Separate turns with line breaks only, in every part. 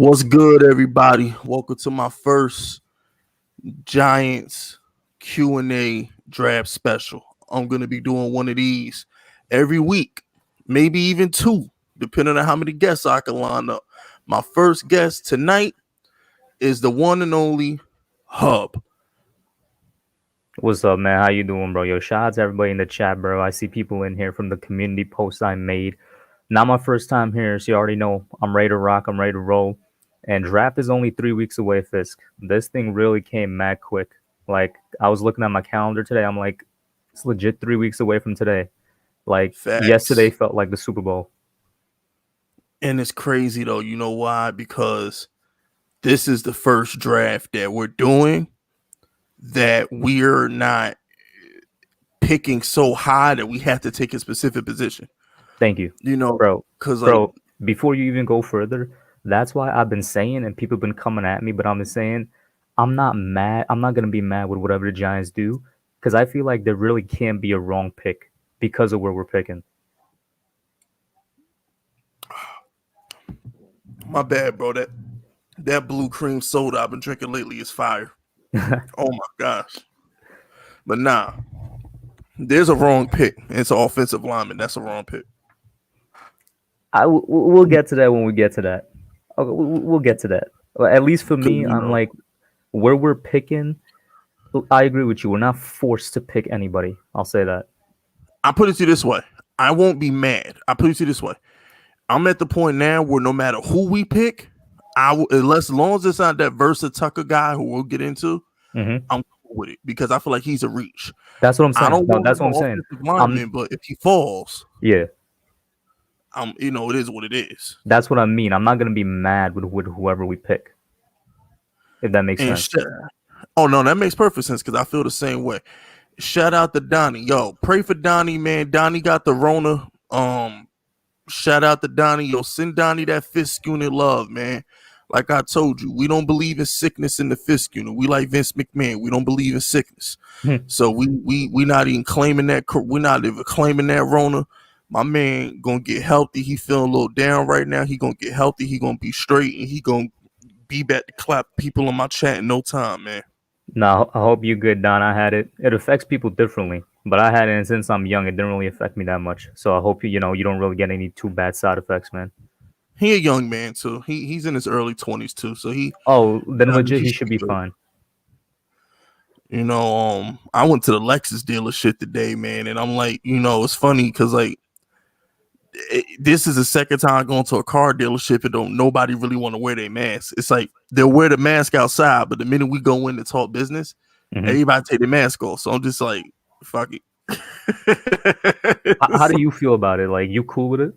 What's good, everybody? Welcome to my first Giants Q&A draft special. I'm going to be doing one of these every week, maybe even two, depending on how many guests I can line up. My first guest tonight is the one and only Hub.
What's up, man? How you doing, bro? Yo, shout out to everybody in the chat, bro. I see people in here from the community posts I made. Not my first time here, so you already know I'm ready to rock. I'm ready to roll. And draft is only 3 weeks away, FISK. This thing really came mad quick. Like, I was looking at my calendar today. I'm like, it's legit 3 weeks away from today. Like,
Facts.
Yesterday felt like the Super Bowl.
And it's crazy, though. You know why? Because this is the first draft that we're doing that we're not picking so high that we have to take a specific position.
Thank you.
You know,
bro.
Because
Bro, before you even go further, that's why I've been saying, and people have been coming at me, but I'm just saying, I'm not mad. I'm not going to be mad with whatever the Giants do, because I feel like there really can't be a wrong pick because of where we're picking.
My bad, bro. That blue cream soda I've been drinking lately is fire. Oh, my gosh. But nah, there's a wrong pick. It's an offensive lineman. That's a wrong pick.
We'll get to that when we get to that. Okay, we'll get to that. Well, at least for me, I'm like, where we're picking, I agree with you. We're not forced to pick anybody. I'll say that.
I put it to you this way. I won't be mad. I put it to you this way. I'm at the point now where no matter who we pick, as long as it's not that Versa Tucker guy who we'll get into, I'm cool with it because I feel like he's a reach.
That's what I'm saying.
I don't want
that's what I'm saying.
Lineman, but if he falls,
yeah,
it is what it is.
That's what I mean. I'm not gonna be mad with whoever we pick. If that makes sense.
Oh no, that makes perfect sense because I feel the same way. Shout out to Donnie. Yo, pray for Donnie, man. Donnie got the Rona. Shout out to Donnie. Yo, send Donnie that FISK unit love, man. Like I told you, we don't believe in sickness in the FISK unit. We like Vince McMahon. We don't believe in sickness. So we not even claiming that. We're not even claiming that Rona. My man gonna get healthy. He feeling a little down right now. He gonna get healthy. He gonna be straight, and he gonna be back to clap people in my chat in no time, man.
No, I hope you're good, Don. I had it. It affects people differently, but I had it, and since I'm young, it didn't really affect me that much. So I hope you don't really get any too bad side effects, man.
He a young man too. He's in his early 20s too. So
then legit he should be fine.
I went to the Lexus dealership today, man, and I'm like, it's funny because like this is the second time going to a car dealership and nobody really want to wear their mask. It's like they'll wear the mask outside, but the minute we go in to talk business, everybody take their mask off. So I'm just like, fuck it.
How do you feel about it? Like, you cool with it?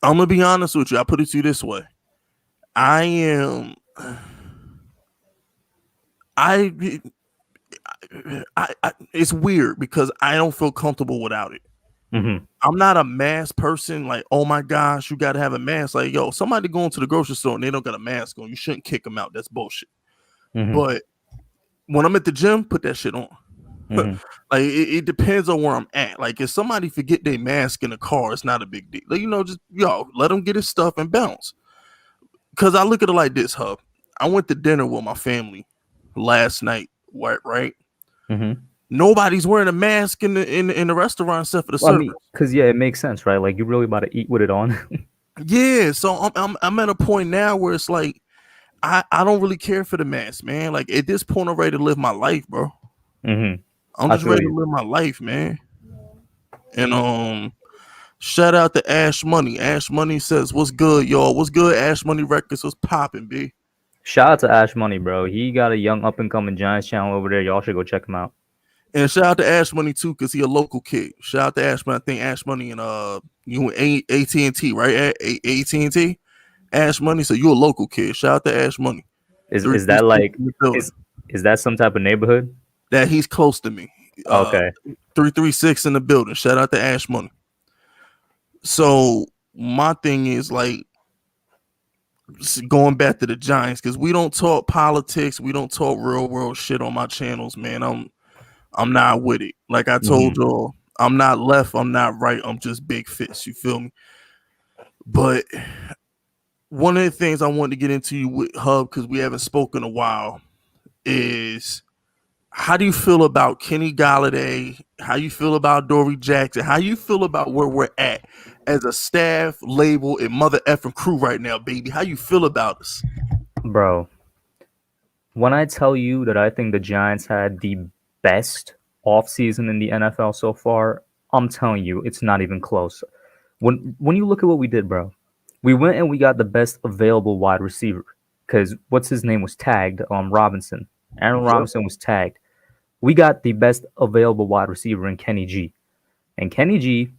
I'm gonna be honest with you. I put it to you this way. It's weird because I don't feel comfortable without it. I'm not a mask person. Like, oh my gosh, you got to have a mask. Like, yo, somebody going to the grocery store and they don't got a mask on, you shouldn't kick them out. That's bullshit. But when I'm at the gym, put that shit on. Like, it depends on where I'm at. Like, if somebody forget their mask in the car, it's not a big deal. Like, just let them get his stuff and bounce. Because I look at it like this, Hub. I went to dinner with my family last night, right? Nobody's wearing a mask in the restaurant except for the servers.
Because it makes sense, right? Like, you're really about to eat with it on.
Yeah, so I'm at a point now where it's like I don't really care for the mask, man. Like, at this point, I'm ready to live my life, bro. I'm just ready to live my life, man. And shout out to Ash Money. Ash Money says, "What's good, y'all? What's good?" Ash Money Records was popping, B.
Shout out to Ash Money, bro. He got a young up and coming Giants channel over there. Y'all should go check him out.
And shout out to Ash Money too, cause he a local kid. Shout out to Ash Money. I think Ash Money and AT&T, right? AT&T, Ash Money. So you a local kid. Shout out to Ash Money.
Is that like is that some type of neighborhood?
That he's close to me.
Okay.
336 in the building. Shout out to Ash Money. So my thing is like going back to the Giants, because we don't talk politics, we don't talk real world shit on my channels, man. I'm not with it. Like I told y'all, I'm not left, I'm not right, I'm just big fist. You feel me? But one of the things I wanted to get into with Hub, because we haven't spoken a while, is how do you feel about Kenny Galladay? How you feel about Dory Jackson? How you feel about where we're at as a staff, label, and mother effing crew right now, baby? How you feel about us?
Bro, when I tell you that I think the Giants had the best offseason in the NFL so far, I'm telling you, it's not even close. When you look at what we did, bro, we went and we got the best available wide receiver because what's his name was tagged, Robinson. Aaron Robinson was tagged. We got the best available wide receiver in Kenny G. And Kenny G,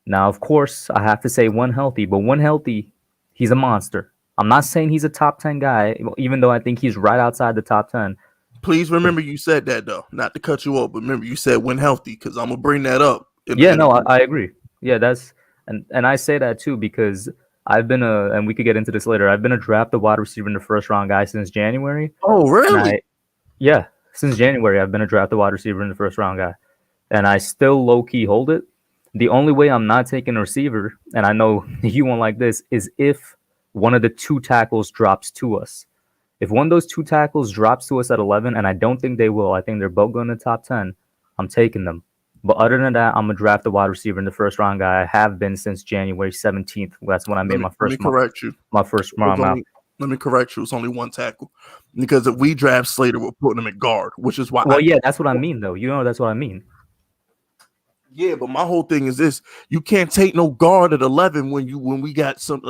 now, of course, I have to say when healthy, but when healthy, he's a monster. I'm not saying he's a top 10 guy, even though I think he's right outside the top 10.
Please remember you said that, though. Not to cut you off, but remember you said when healthy, because I'm going to bring that up.
I agree. Yeah, that's and I say that too because I've been and we could get into this later, I've been a drafted wide receiver in the first round guy since January.
Oh, really?
Since January, I've been a drafted wide receiver in the first round guy. And I still low-key hold it. The only way I'm not taking a receiver, and I know you won't like this, is if one of the two tackles drops to us. If one of those two tackles drops to us at 11, and I don't think they will, I think they're both going to the top 10, I'm taking them. But other than that, I'm going to draft a wide receiver in the first round guy. I have been since January 17th. That's when I made my first round out.
Let me correct you. It's only one tackle. Because if we draft Slater, we're putting him at guard, which is why.
Well, that's what I mean, though. That's what I mean.
Yeah, but my whole thing is this: you can't take no guard at 11 when we got some.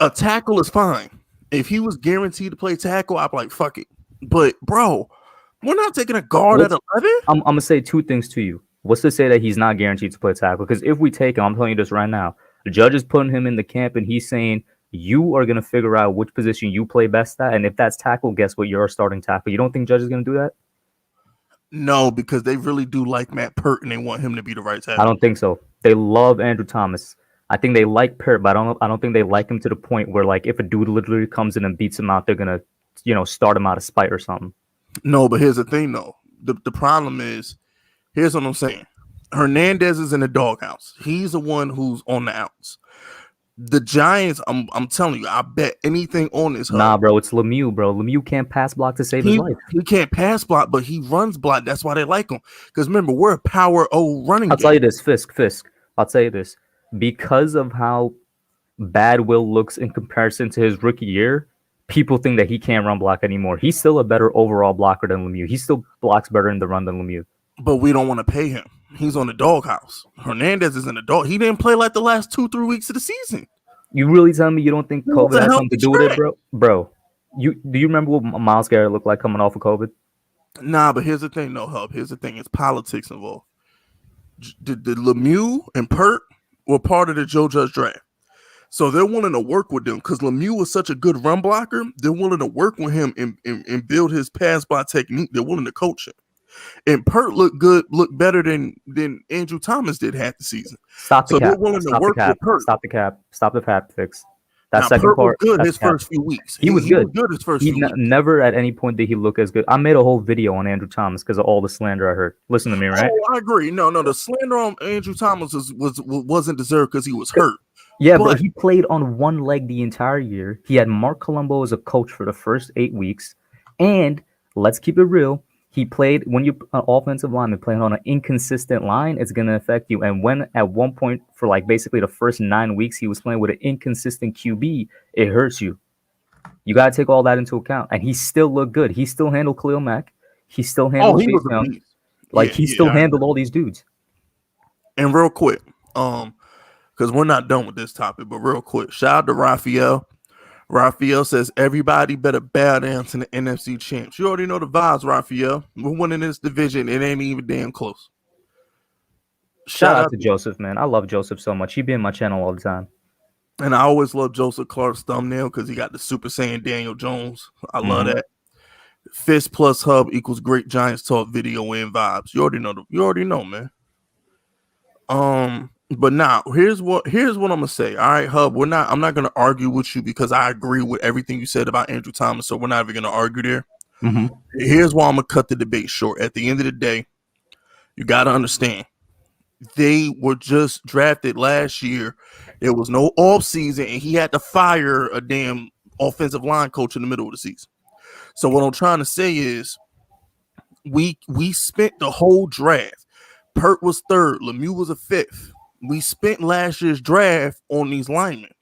A tackle is fine. If he was guaranteed to play tackle, I'd be like, fuck it. But bro, we're not taking a guard at 11.
I'm gonna say two things to you. What's to say that he's not guaranteed to play tackle? Because if we take him, I'm telling you this right now, the judge is putting him in the camp and he's saying you are gonna figure out which position you play best at, and if that's tackle, guess what? You're a starting tackle. You don't think judge is gonna do that?
No, because they really do like Matt Pert and they want him to be the right tackle.
I don't think so. They love Andrew Thomas. I think they like Pert, but I don't think they like him to the point where, like, if a dude literally comes in and beats him out, they're gonna, start him out of spite or something.
No, but here's the thing, though. The problem is, here's what I'm saying. Hernandez is in the doghouse. He's the one who's on the outs. The Giants, I'm telling you, I bet anything on this.
Nah, bro, it's Lemieux, bro. Lemieux can't pass block to save his life.
He can't pass block, but he runs block. That's why they like him. Because remember, we're a power O running.
I'll tell you this, Fisk. I'll tell you this. Because of how bad Will looks in comparison to his rookie year, people think that he can't run block anymore. He's still a better overall blocker than Lemieux. He still blocks better in the run than Lemieux.
But we don't want to pay him. He's on the doghouse. Hernandez is in the dog. He didn't play like the last 2-3 weeks of the season.
You really telling me you don't think COVID has something to do with it, bro? Bro, do you remember what Myles Garrett looked like coming off of COVID?
Nah, but here's the thing, no, Hub. Here's the thing. It's politics involved. The Lemieux and Pert were part of the Joe Judge draft. So they're willing to work with them because Lemieux was such a good run blocker. They're willing to work with him and build his pass block technique. They're willing to coach him. And Pert looked better than Andrew Thomas did half the season.
Stop the cap, Fix. That second
Pert
part
was good his first few weeks.
He was good.
His first few weeks.
Never at any point did he look as good. I made a whole video on Andrew Thomas because of all the slander I heard. Listen to me, right?
Oh, I agree. No, the slander on Andrew Thomas wasn't deserved because he was hurt.
Yeah, but he played on one leg the entire year. He had Mark Colombo as a coach for the first 8 weeks. And let's keep it real. He played, when you're an offensive lineman playing on an inconsistent line, it's going to affect you. And when at one point for like basically the first 9 weeks, he was playing with an inconsistent QB, it hurts you. You got to take all that into account. And he still looked good. He still handled Khalil Mack. He still handled Chase Young. He still handled all these dudes.
And real quick, because we're not done with this topic, but real quick, shout out to Raphael. Raphael says everybody better bow down to the NFC champs. You already know the vibes, Raphael. We're winning this division. It ain't even damn close.
Shout out to Joseph, man. I love Joseph so much. He be in my channel all the time.
And I always love Joseph Clark's thumbnail because he got the Super Saiyan Daniel Jones. I love that. FISK plus Hub equals Great Giants Talk video and vibes. You already know, man. But now here's what I'm gonna say. All right, Hub, I'm not gonna argue with you because I agree with everything you said about Andrew Thomas, so we're not even gonna argue there. Here's why I'm gonna cut the debate short. At the end of the day, you gotta understand they were just drafted last year There was no off season, and he had to fire a damn offensive line coach in the middle of the season. So what I'm trying to say is, we spent the whole draft. Pert was third, Lemieux was a fifth. We spent last year's draft on these linemen.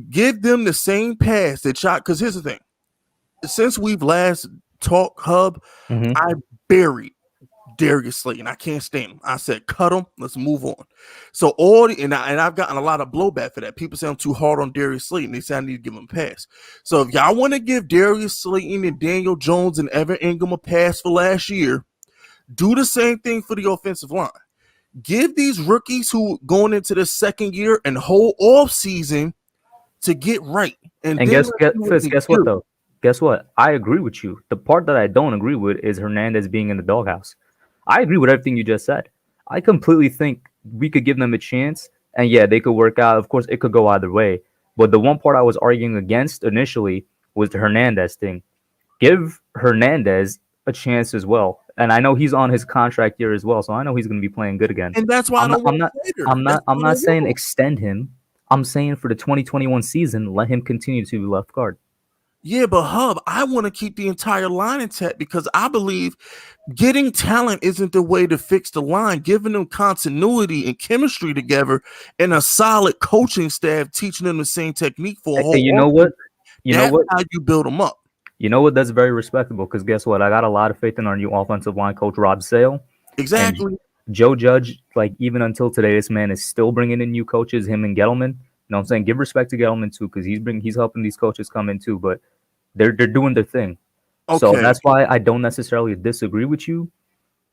Give them the same pass that y'all. Because here's the thing: since we've last talked, Hub, I buried Darius Slayton. I can't stand him. I said, cut him. Let's move on. So I've gotten a lot of blowback for that. People say I'm too hard on Darius Slayton. They say I need to give him a pass. So if y'all want to give Darius Slayton and Daniel Jones and Evan Ingram a pass for last year, do the same thing for the offensive line. Give these rookies who going into the second year and whole off season to get right. And
guess what though? Guess what? I agree with you. The part that I don't agree with is Hernandez being in the doghouse. I agree with everything you just said. I completely think we could give them a chance, and yeah, they could work out. Of course, it could go either way. But the one part I was arguing against initially was the Hernandez thing. Give Hernandez a chance as well. And I know he's on his contract year as well, so I know he's going to be playing good again.
And that's why
I'm not saying extend him. I'm saying for the 2021 season, let him continue to be left guard.
Yeah, but Hub, I want to keep the entire line intact because I believe getting talent isn't the way to fix the line. Giving them continuity and chemistry together and a solid coaching staff teaching them the same technique for a whole
you know what?
That's how you build them up.
You know what? That's very respectable because guess what? I got a lot of faith in our new offensive line coach, Rob Sale.
Exactly.
And Joe Judge, like even until today, this man is still bringing in new coaches, him and Gettleman. You know what I'm saying? Give respect to Gettleman too because he's helping these coaches come in too, but they're doing their thing. Okay. So that's why I don't necessarily disagree with you,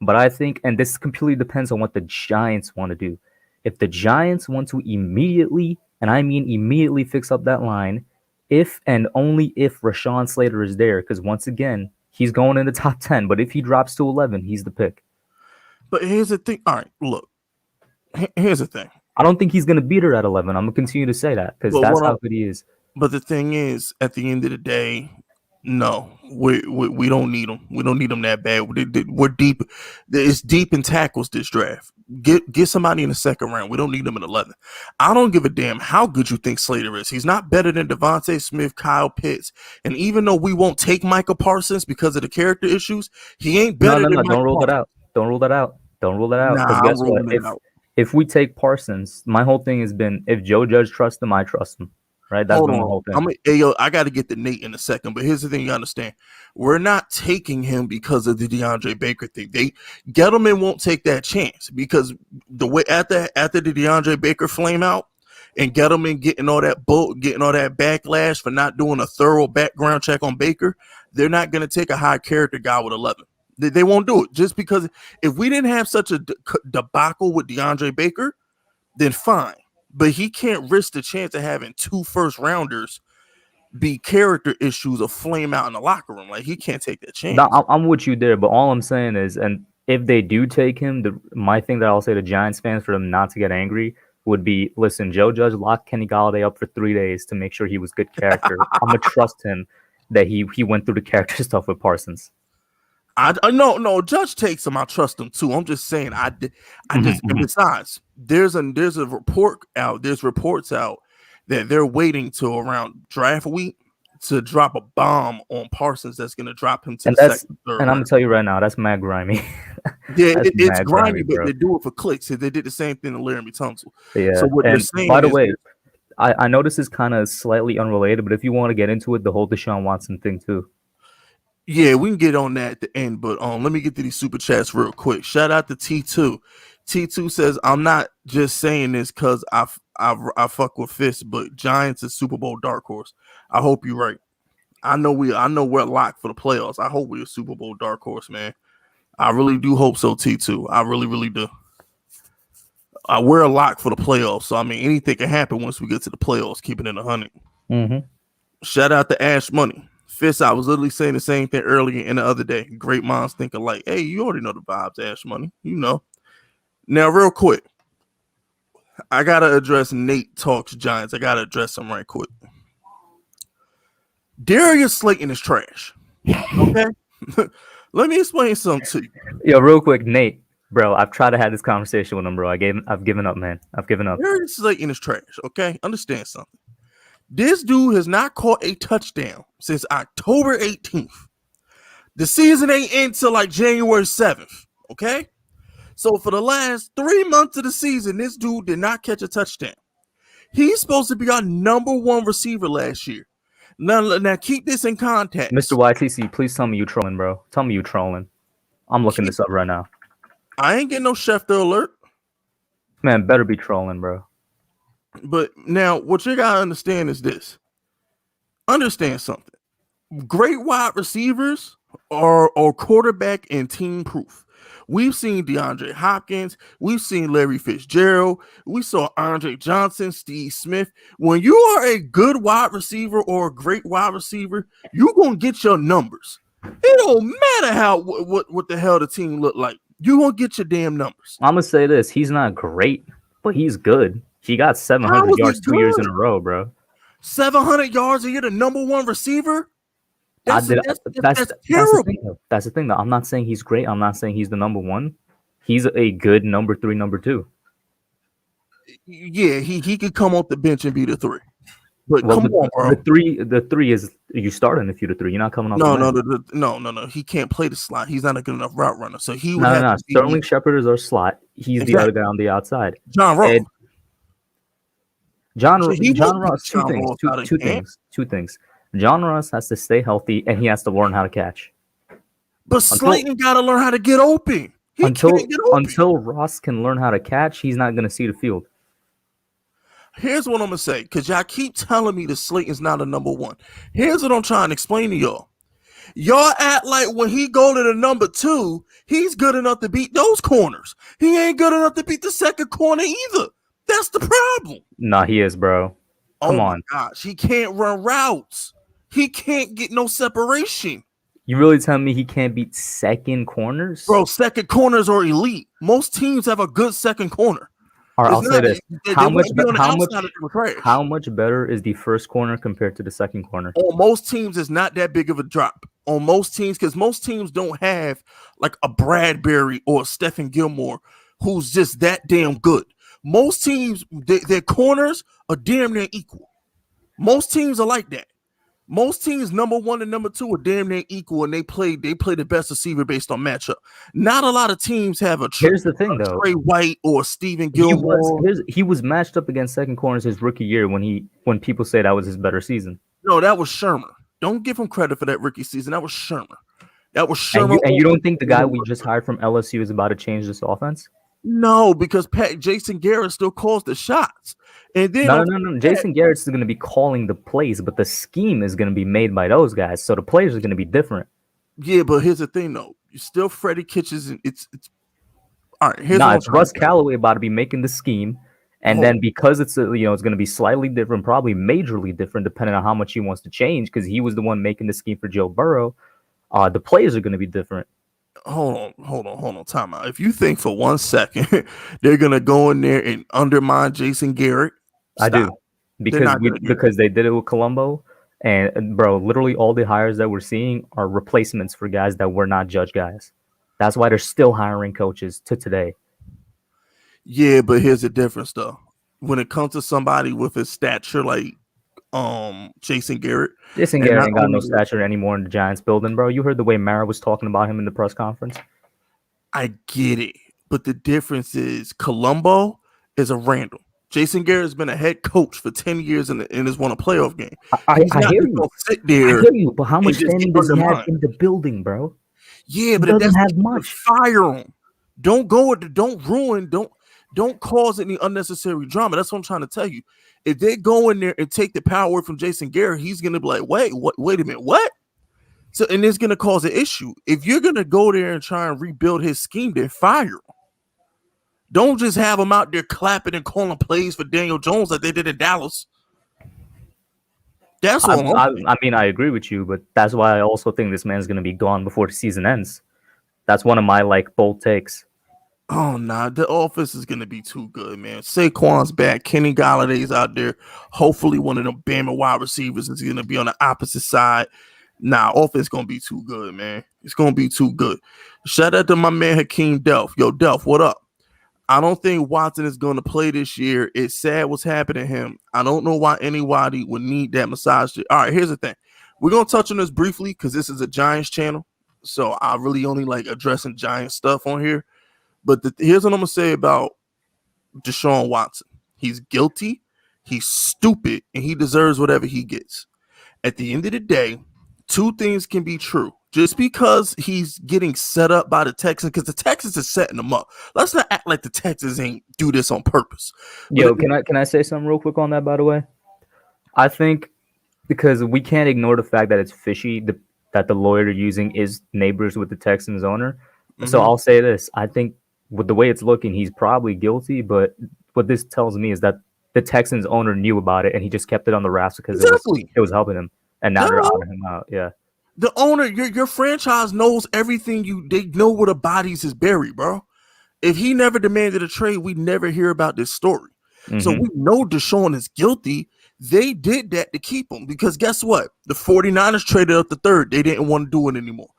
but I think, and this completely depends on what the Giants want to do. If the Giants want to immediately, and I mean immediately fix up that line, if and only if Rashawn Slater is there, because once again, he's going in the top 10, but if he drops to 11, he's the pick.
But here's the thing. All right, look. Here's the thing.
I don't think he's going to beat her at 11. I'm going to continue to say that because that's how good he is.
But the thing is, at the end of the day, no, we don't need him. We don't need him that bad. We're deep. It's deep in tackles this draft. Get somebody in the second round. We don't need him in 11. I don't give a damn how good you think Slater is. He's not better than Devonta Smith, Kyle Pitts. And even though we won't take Micah Parsons because of the character issues, he ain't better than
Don't rule that out. Don't rule that out.
Nah,
guess what? If we take Parsons, my whole thing has been if Joe Judge trusts him, I trust him. Right, that's my whole thing.
I got to get to Nate in a second, but here's the thing you understand: we're not taking him because of the DeAndre Baker thing. Gettleman won't take that chance because the way after the DeAndre Baker flame out and Gettleman getting all that backlash for not doing a thorough background check on Baker, they're not going to take a high character guy with 11. They won't do it just because if we didn't have such a debacle with DeAndre Baker, then fine. But he can't risk the chance of having 2 first-rounders be character issues or flame out in the locker room. Like, he can't take that chance.
No, I'm with you there, but all I'm saying is, and if they do take him, my thing that I'll say to Giants fans for them not to get angry would be, listen, Joe Judge locked Kenny Golladay up for 3 days to make sure he was good character. I'm going to trust him that he went through the character stuff with Parsons.
No, Judge takes him. I trust him too. I'm just saying. And besides, there's a report out. There's reports out that they're waiting till around draft week to drop a bomb on Parsons that's going to drop him to the second, third.
And I'm gonna tell you right now, that's mad grimy.
Yeah, it's grimy, but they do it for clicks. They did the same thing to Laramie Tunsil.
Yeah. So what they're saying, by the way, I know this is kind of slightly unrelated, but if you want to get into it, the whole Deshaun Watson thing too.
Yeah, we can get on that at the end, but let me get to these super chats real quick. Shout out to T2. T2 says, I'm not just saying this because I fuck with FISK, but Giants is Super Bowl dark horse. I hope you're right. I know we're locked for the playoffs. I hope we're a Super Bowl dark horse, man. I really do hope so, T2. I really, really do. We're a lock for the playoffs, so I mean anything can happen once we get to the playoffs. Keep it in 100.
Mm-hmm.
Shout out to Ash Money. FISK, I was literally saying the same thing earlier in the other day. Great minds think alike. Hey, you already know the vibes, Ash Money. You know. Now, real quick, I got to address Nate Talks Giants. I got to address him right quick. Darius Slayton is trash. Okay? Let me explain something to you.
Yo, real quick, Nate, Bro, I've tried to have this conversation with him, bro. I've given up, man. I've given up.
Darius Slayton is trash. Okay, understand something. This dude has not caught a touchdown since October 18th. The season ain't end till like January 7th. Okay, so for the last 3 months of the season, this dude did not catch a touchdown. He's supposed to be our number one receiver last year. Now keep this in context.
Mr. YTC, please tell me you trolling, bro. Tell me you trolling. I'm looking this up right now.
I ain't getting no Schefter alert.
Man, better be trolling, bro.
But now what you gotta understand is this. Understand something. Great wide receivers are quarterback and team proof. We've seen DeAndre Hopkins. We've seen Larry Fitzgerald. We saw Andre Johnson, Steve Smith. When you are a good wide receiver or a great wide receiver, you're going to get your numbers. It don't matter how what the hell the team look like. You're going to get your damn numbers.
I'm going to say this. He's not great, but he's good. He got 700 yards 2 years in a row, bro.
700 yards a year, the number one receiver? That's
terrible. That's the thing, though. I'm not saying he's great. I'm not saying he's the number one. He's a good number 3, number 2.
Yeah, he could come off the bench and be the 3. But come on, bro.
The three is you starting if you're the 3. You're not coming off.
No. He can't play the slot. He's not a good enough route runner. So he would
no. Sterling Shepard is our slot. He's the other guy on the outside.
John Ross.
John Ross. Two things. John Ross has to stay healthy and he has to learn how to catch.
But Slayton got to learn how to get open.
Until Ross can learn how to catch, he's not going to see the field.
Here's what I'm going to say, because y'all keep telling me that Slayton's not a number one. Here's what I'm trying to explain to y'all. Y'all act like when he go to the number 2, he's good enough to beat those corners. He ain't good enough to beat the second corner either. That's the problem.
Nah, he is, bro. Come on.
Gosh, he can't run routes. He can't get no separation.
You really telling me he can't beat second corners?
Bro, second corners are elite. Most teams have a good second corner.
All right, I'll say this. How much better is the first corner compared to the second corner?
On most teams, it's not that big of a drop. On most teams, because most teams don't have like a Bradbury or a Stephen Gilmore who's just that damn good. Most teams, their corners are damn near equal. Most teams are like that. Most teams, number 1 and number 2, are damn near equal, and they play the best receiver based on matchup. Not a lot of teams have
Here's the thing, though.
Trey White or Stephen Gilmore.
He was matched up against second corners his rookie year when people say that was his better season.
No, that was Shermer. Don't give him credit for that rookie season. That was Shermer.
And you don't think the guy we just hired from LSU is about to change this offense?
No, because Jason Garrett still calls the shots. And then
no. Jason Garrett's going to be calling the plays, but the scheme is going to be made by those guys. So the players are going to be different.
Yeah, but here's the thing, though. You're still Freddie Kitchens. It's all right.
It's Russ Callaway about to be making the scheme, and then because it's it's going to be slightly different, probably majorly different, depending on how much he wants to change, because he was the one making the scheme for Joe Burrow. The players are going to be different.
Hold on, time out. If you think for 1 second they're gonna go in there and undermine Jason Garrett,
stop. I do, because they did it with Colombo, and bro, literally all the hires that we're seeing are replacements for guys that were not Judge guys. That's why they're still hiring coaches to today.
Yeah, but here's the difference though. When it comes to somebody with his stature like Jason Garrett ain't got no stature anymore in the Giants building, bro. You heard the way Mara was talking about him in the press conference. I get it, but the difference is Colombo is a Randall. Jason Garrett has been a head coach for 10 years and has won a playoff game.
I hear you. Sit there. I hear you, but how much standing does he have in the building, bro?
Yeah, but it doesn't have much. Fire him. Don't cause any unnecessary drama. That's what I'm trying to tell you. If they go in there and take the power away from Jason Garrett, he's gonna be like, wait a minute, what? So, and it's gonna cause an issue. If you're gonna go there and try and rebuild his scheme, then fire him. Don't just have him out there clapping and calling plays for Daniel Jones like they did in Dallas. That's all.
I mean, I agree with you, but that's why I also think this man's gonna be gone before the season ends. That's one of my bold takes.
Oh, nah, the offense is going to be too good, man. Saquon's back. Kenny Galladay's out there. Hopefully one of them Bama wide receivers is going to be on the opposite side. Nah, offense gonna be too good, man. It's gonna be too good. Shout out to my man Hakeem Delph. Yo, Delph, what up? I don't think Watson is going to play this year. It's sad what's happening to him. I don't know why anybody would need that massage. All right, here's the thing. We're going to touch on this briefly because this is a Giants channel. So I really only like addressing Giants stuff on here. But here's what I'm going to say about Deshaun Watson. He's guilty, he's stupid, and he deserves whatever he gets. At the end of the day, two things can be true. Just because he's getting set up by the Texans, because the Texans is setting him up. Let's not act like the Texans ain't do this on purpose.
Yo, can I say something real quick on that, by the way? I think because we can't ignore the fact that it's fishy that the lawyer using is neighbors with the Texans owner. Mm-hmm. So I'll say this. I think with the way it's looking, he's probably guilty. But what this tells me is that the Texans owner knew about it and he just kept it on the wraps because it was helping him. And now they're outing him out. Yeah.
The owner, your franchise knows everything they know where the bodies is buried, bro. If he never demanded a trade, we never hear about this story. Mm-hmm. So we know Deshaun is guilty. They did that to keep him because guess what? The 49ers traded up the third. They didn't want to do it anymore.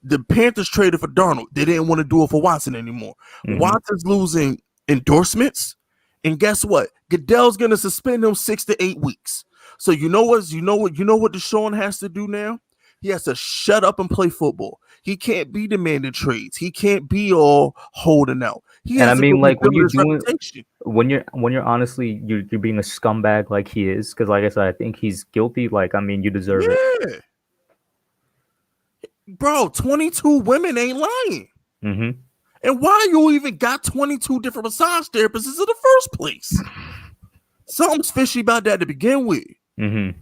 The Panthers traded for Darnold. They didn't want to do it for Watson anymore. Mm-hmm. Watson's losing endorsements. And guess what? Goodell's going to suspend him 6 to 8 weeks. So you know what Deshaun has to do now? He has to shut up and play football. He can't be demanding trades. He can't be all holding out.
And I mean, like when you're doing, when you're honestly you're being a scumbag like he is, because like I said, I think he's guilty. Like I mean, you deserve it,
bro. 22 women ain't lying.
Mm-hmm.
And why you even got 22 different massage therapists in the first place? Something's fishy about that to begin with.
Mm-hmm.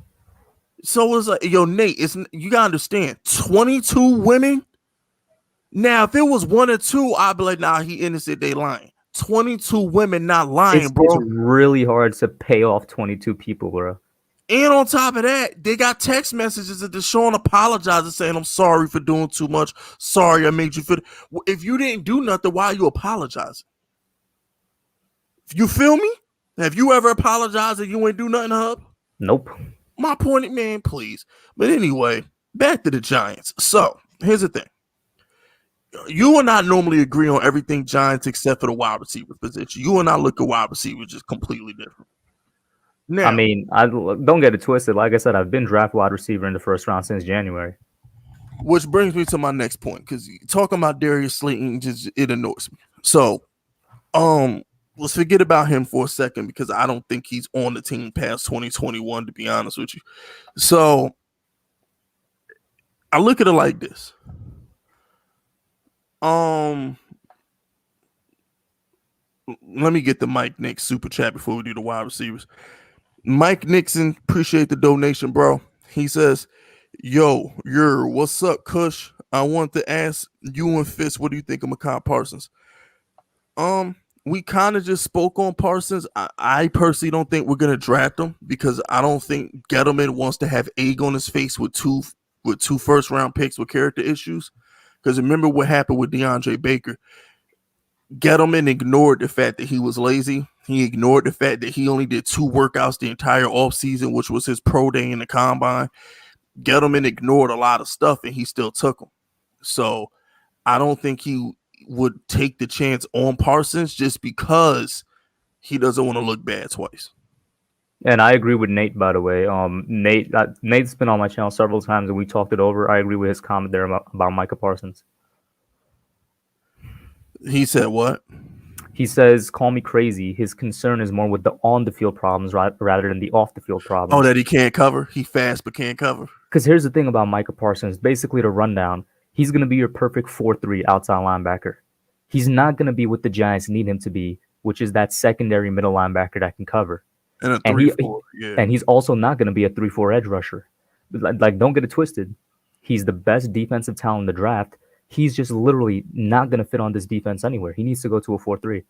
So it's like, yo, Nate, you gotta understand, 22 women. Now, if it was 1 or 2, I'd be like, nah, he innocent, they lying. 22 women not lying, bro.
It's really hard to pay off 22 people, bro.
And on top of that, they got text messages that Deshaun apologizing, saying, I'm sorry for doing too much. Sorry, I made you feel. If you didn't do nothing, why are you apologizing? You feel me? Have you ever apologized that you ain't do nothing, Hub?
Nope.
My point, man, please. But anyway, back to the Giants. So here's the thing. You and I normally agree on everything Giants except for the wide receiver position. You and I look at wide receivers just completely different.
Now, I mean, I don't get it twisted. Like I said, I've been draft wide receiver in the first round since January.
Which brings me to my next point, because talking about Darius Slayton, it annoys me. So, let's forget about him for a second because I don't think he's on the team past 2021, to be honest with you. So, I look at it like this. Let me get the Mike Nix super chat before we do the wide receivers. Mike Nixon, appreciate the donation, bro. He says, yo, what's up, Kush? I want to ask you and FISK, what do you think of Micah Parsons? We kind of just spoke on Parsons. I personally don't think we're gonna draft him because I don't think Gettleman wants to have egg on his face with two first round picks with character issues. Because remember what happened with DeAndre Baker. Gettleman ignored the fact that he was lazy. He ignored the fact that he only did 2 workouts the entire offseason, which was his pro day in the combine. Gettleman ignored a lot of stuff, and he still took them. So I don't think he would take the chance on Parsons just because he doesn't want to look bad twice.
And I agree with Nate, by the way. Nate's been on my channel several times, and we talked it over. I agree with his comment there about Micah Parsons.
He said what?
He says, call me crazy. His concern is more with the on-the-field problems rather than the off-the-field problems.
Oh, that he can't cover? He fast but can't cover?
Because here's the thing about Micah Parsons. Basically, the rundown, he's going to be your perfect 4-3 outside linebacker. He's not going to be what the Giants need him to be, which is that secondary middle linebacker that can cover.
And a 3-4, yeah.
And he's also not going to be a 3-4 edge rusher. Like, don't get it twisted. He's the best defensive talent in the draft. He's just literally not going to fit on this defense anywhere. He needs to go to a 4-3.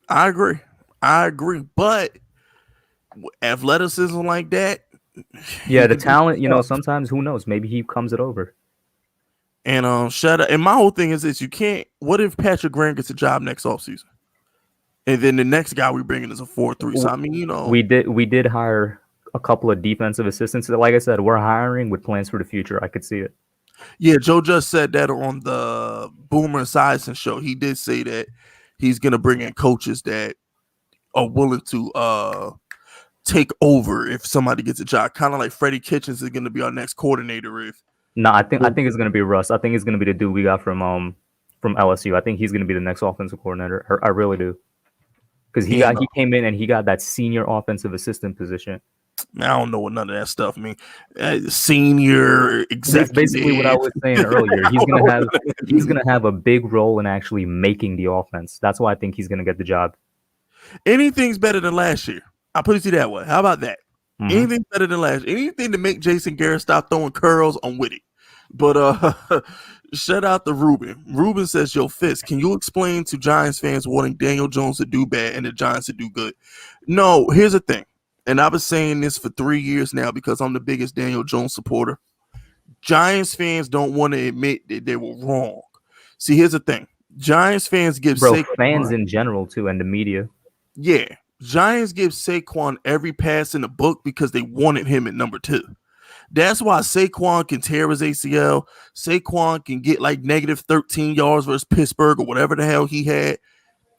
I agree. But athleticism like that.
Yeah, the talent, sometimes who knows? Maybe he comes it over.
And shut up. And my whole thing is this: you can't. What if Patrick Graham gets a job next offseason? And then the next guy we bring in is a 4-3. So I mean,
we did hire a couple of defensive assistants. Like I said, we're hiring with plans for the future. I could see it.
Yeah, Joe just said that on the Boomer Esiason show. He did say that he's gonna bring in coaches that are willing to take over if somebody gets a job. Kind of like Freddie Kitchens is gonna be our next coordinator.
No, I think it's gonna be Russ. I think it's gonna be the dude we got from LSU. I think he's gonna be the next offensive coordinator. I really do. Because he came in and he got that senior offensive assistant position.
I don't know what none of that stuff means. Senior executive.
That's basically what I was saying earlier. He's gonna have a big role in actually making the offense. That's why I think he's gonna get the job.
Anything's better than last year. I'll put it to you that way. How about that? Mm-hmm. Anything better than last year. Anything to make Jason Garrett stop throwing curls, I'm with it. But shout out to Ruben. Ruben says, yo, FISK, can you explain to Giants fans wanting Daniel Jones to do bad and the Giants to do good? No, here's the thing. And I've been saying this for 3 years now because I'm the biggest Daniel Jones supporter. Giants fans don't want to admit that they were wrong. See, here's the thing. Giants fans give
fans in general, too, and the media.
Yeah. Giants give Saquon every pass in the book because they wanted him at number 2. That's why Saquon can tear his ACL. Saquon can get like negative 13 yards versus Pittsburgh or whatever the hell he had.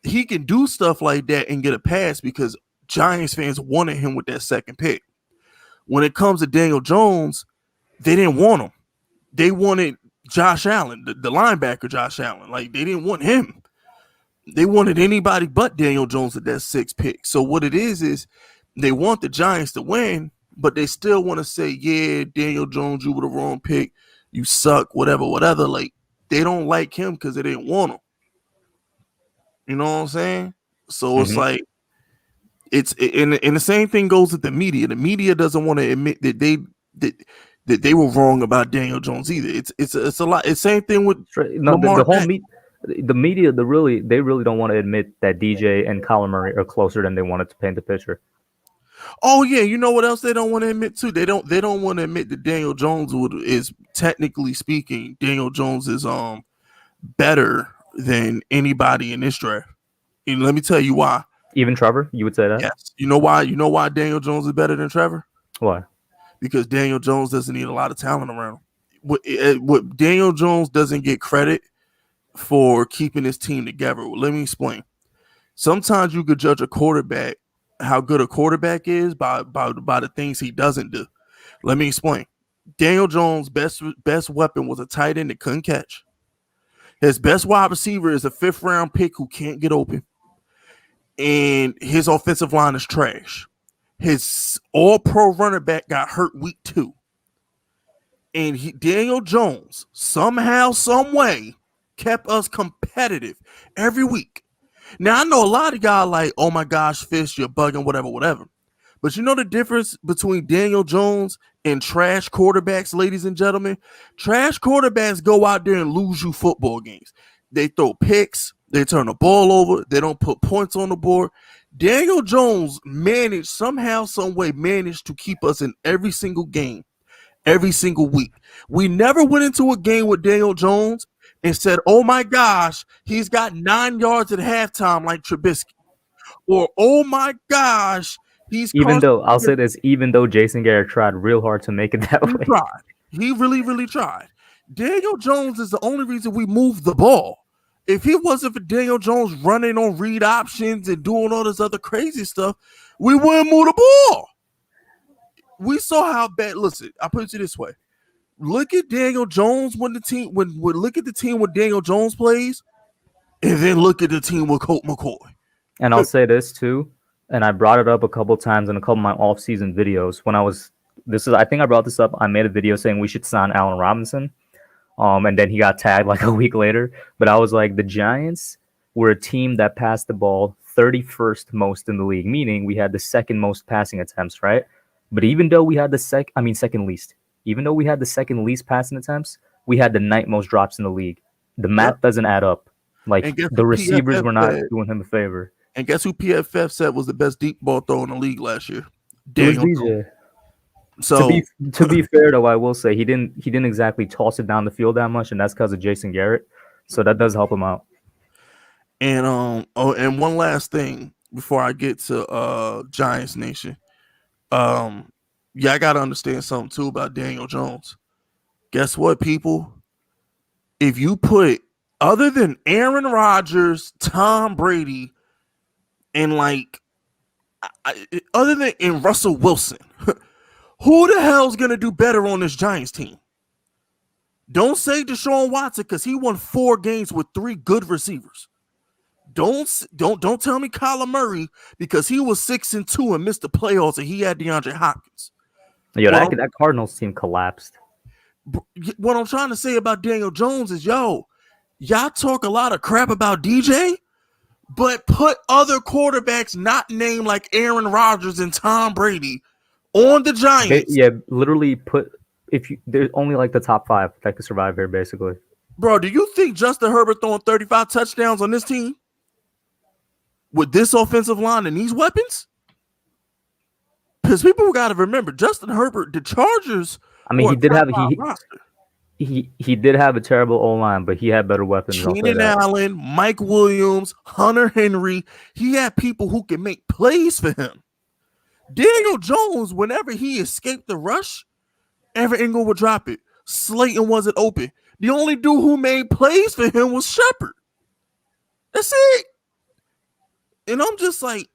He can do stuff like that and get a pass because Giants fans wanted him with that second pick. When it comes to Daniel Jones, they didn't want him. They wanted Josh Allen, the linebacker Josh Allen. Like, they didn't want him. They wanted anybody but Daniel Jones at that 6th pick. So what it is they want the Giants to win, but they still want to say, yeah, Daniel Jones, you were the wrong pick. You suck, whatever. Like, they don't like him because they didn't want him. You know what I'm saying? So it's like, and the same thing goes with the media. The media doesn't want to admit that they were wrong about Daniel Jones either. It's a lot. It's the same thing with
the whole media. The media, they really don't want to admit that DJ and Kyler Murray are closer than they wanted to paint the picture.
Oh yeah, you know what else they don't want to admit too? They don't want to admit that Daniel Jones is technically speaking, Daniel Jones is better than anybody in this draft. And let me tell you why.
Even Trevor, you would say that?
Yes. You know why? You know why Daniel Jones is better than Trevor?
Why?
Because Daniel Jones doesn't need a lot of talent around him. What Daniel Jones doesn't get credit for keeping his team together. Let me explain. Sometimes you could judge a quarterback, how good a quarterback is by the things he doesn't do. Let me explain. Daniel Jones' best weapon was a tight end that couldn't catch. His best wide receiver is a 5th round pick who can't get open. And his offensive line is trash. His all-pro running back got hurt week 2. And Daniel Jones, somehow, some way, kept us competitive every week. Now, I know a lot of guys like, oh my gosh, FISK, you're bugging, whatever. But you know the difference between Daniel Jones and trash quarterbacks, ladies and gentlemen? Trash quarterbacks go out there and lose you football games. They throw picks. They turn the ball over. They don't put points on the board. Daniel Jones somehow, some way managed to keep us in every single game, every single week. We never went into a game with Daniel Jones and said, oh my gosh, he's got 9 yards at halftime like Trubisky. Or, oh my gosh,
even though Jason Garrett tried real hard to make it that way.
He really, really tried. Daniel Jones is the only reason we moved the ball. If it wasn't for Daniel Jones running on read options and doing all this other crazy stuff, we wouldn't move the ball. We saw how bad. Listen, I'll put it this way. Look at Daniel Jones when look at the team when Daniel Jones plays, and then look at the team with Colt McCoy.
And I'll say this too, and I brought it up a couple times in a couple of my off-season videos. I think I brought this up. I made a video saying we should sign Allen Robinson. And then he got tagged like a week later. But I was like, the Giants were a team that passed the ball 31st most in the league, meaning we had the 2nd most passing attempts, right? But even though we had the second least, even though we had the 2nd least passing attempts, we had the 9th most drops in the league. The math doesn't add up. Like, the receivers were not doing him a favor.
And guess who PFF said was the best deep ball thrower in the league last year? Daniel Jones. So
to be fair though, I will say he didn't exactly toss it down the field that much, and that's because of Jason Garrett. So that does help him out.
And and one last thing before I get to Giants Nation. Yeah, I gotta understand something too about Daniel Jones. Guess what, people? If you put other than Aaron Rodgers, Tom Brady, and other than in Russell Wilson, who the hell's gonna do better on this Giants team? Don't say Deshaun Watson because he won 4 games with 3 good receivers. Don't tell me Kyler Murray because he was 6-2 and missed the playoffs and he had DeAndre Hopkins.
Yo, that Cardinals team collapsed.
What I'm trying to say about Daniel Jones is, y'all talk a lot of crap about DJ, but put other quarterbacks not named like Aaron Rodgers and Tom Brady on the Giants.
Literally there's only like the top 5 that could survive here, basically.
Bro, do you think Justin Herbert throwing 35 touchdowns on this team with this offensive line and these weapons? Because people got to remember, Justin Herbert, the Chargers.
I mean, he did have a terrible O-line, but he had better weapons.
Keenan Allen, Mike Williams, Hunter Henry. He had people who can make plays for him. Daniel Jones, whenever he escaped the rush, Everett Engel would drop it. Slayton wasn't open. The only dude who made plays for him was Shepard. That's it. And I'm just like,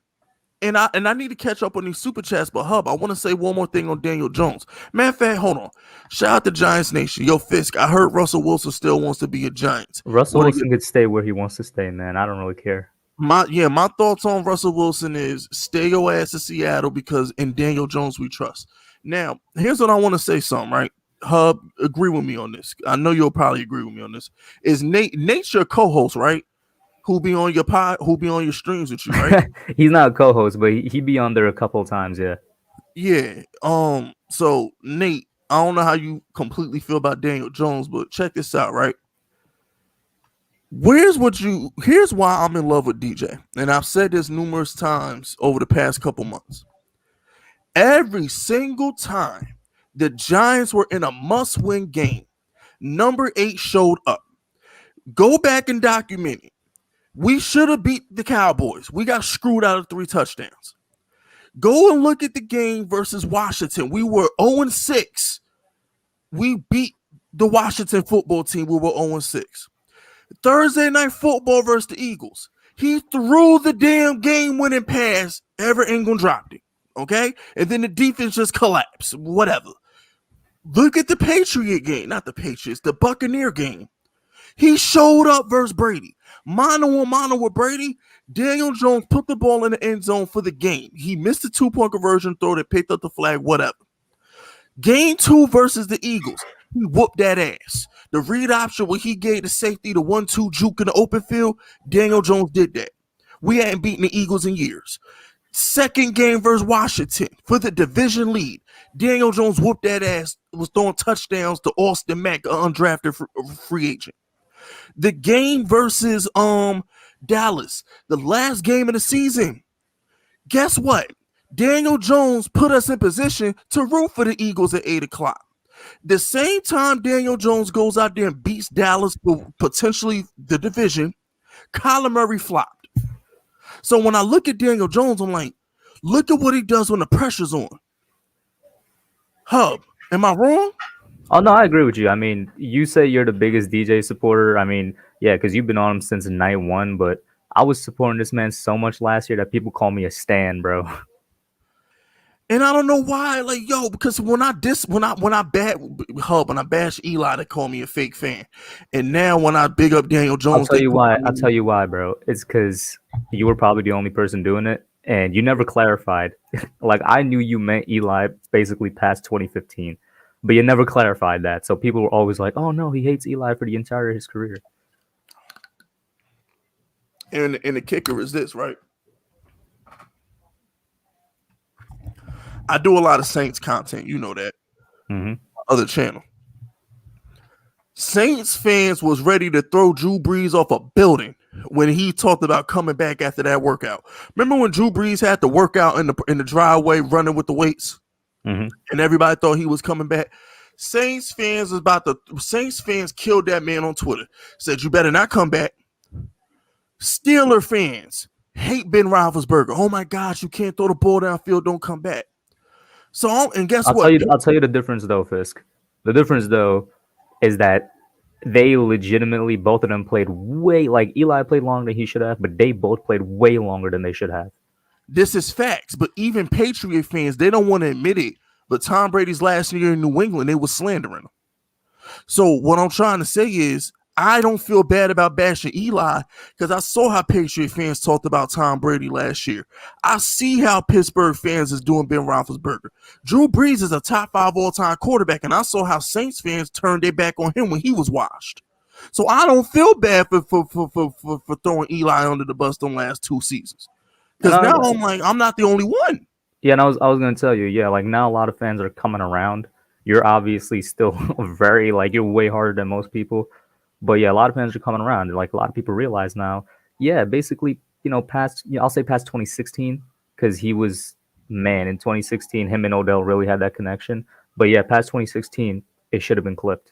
and I need to catch up on these super chats, but Hub, I want to say one more thing on Daniel Jones. Matter of fact, hold on. Shout out to Giants Nation. Yo, Fisk, I heard Russell Wilson still wants to be a Giant.
Russell Wilson could stay where he wants to stay, man. I don't really care.
My thoughts on Russell Wilson is stay your ass to Seattle because in Daniel Jones we trust. Now, here's what I want to say something, right? Hub, agree with me on this. I know you'll probably agree with me on this. Is Nate's your co-host, right? Who be on your streams with you, right?
He's not a co-host, but he be on there a couple of times, yeah.
Yeah. So Nate, I don't know how you completely feel about Daniel Jones, but check this out, right? Here's why I'm in love with DJ. And I've said this numerous times over the past couple months. Every single time the Giants were in a must-win game, number 8 showed up. Go back and document it. We should have beat the Cowboys. We got screwed out of 3 touchdowns. Go and look at the game versus Washington. We were 0-6. We beat the Washington football team. We were 0-6. Thursday night football versus the Eagles. He threw the damn game-winning pass. Everett Engel dropped it. Okay? And then the defense just collapsed. Whatever. Look at the Patriot game. Not the Patriots. The Buccaneer game. He showed up versus Brady. Mano a mano with Brady. Daniel Jones put the ball in the end zone for the game. He missed the 2-point conversion throw that picked up the flag, whatever. Game 2 versus the Eagles. He whooped that ass. The read option where he gave the safety the 1-2 juke in the open field, Daniel Jones did that. We hadn't beaten the Eagles in years. Second game versus Washington for the division lead. Daniel Jones whooped that ass, was throwing touchdowns to Austin Mack, an undrafted free agent. The game versus Dallas, the last game of the season. Guess what? Daniel Jones put us in position to root for the Eagles at 8 o'clock. The same time Daniel Jones goes out there and beats Dallas for potentially the division, Kyler Murray flopped. So when I look at Daniel Jones, I'm like, look at what he does when the pressure's on. Hub, am I wrong?
Oh, no, I agree with you. I mean, you say you're the biggest DJ supporter. I mean, yeah, because you've been on him since night 1, but I was supporting this man so much last year that people call me a stan, bro.
And I don't know why, because when I bash Eli, they call me a fake fan. And now when I big up Daniel Jones,
I'll tell you why, bro. It's because you were probably the only person doing it, and you never clarified. Like, I knew you meant Eli basically past 2015, but you never clarified that. So people were always like, "Oh no, he hates Eli for the entire his career."
And the kicker is this, right? I do a lot of Saints content, you know that.
Mm-hmm.
Other channel. Saints fans was ready to throw Drew Brees off a building when he talked about coming back after that workout. Remember when Drew Brees had to work out in the driveway running with the weights?
Mm-hmm.
And everybody thought he was coming back. Saints fans killed that man on Twitter. Said, you better not come back. Steeler fans hate Ben Roethlisberger. Oh my gosh, you can't throw the ball downfield, don't come back. So, and guess
I'll
what?
tell you the difference though, Fisk. The difference though is that they legitimately, both of them played like Eli played longer than he should have, but they both played way longer than they should have.
This is facts, but even Patriot fans, they don't want to admit it. But Tom Brady's last year in New England, they were slandering him. So what I'm trying to say is, I don't feel bad about bashing Eli because I saw how Patriot fans talked about Tom Brady last year. I see how Pittsburgh fans is doing Ben Roethlisberger. Drew Brees is a top 5 all-time quarterback, and I saw how Saints fans turned their back on him when he was washed. So I don't feel bad for throwing Eli under the bus the last 2 seasons. Because now I'm like, I'm not the only one.
Yeah, and I was gonna tell you, yeah, like now a lot of fans are coming around. You're obviously still very you're way harder than most people. But yeah, a lot of fans are coming around. Like a lot of people realize now, yeah, basically, I'll say past 2016, because he was, man, in 2016, him and Odell really had that connection. But yeah, past 2016, it should have been clipped.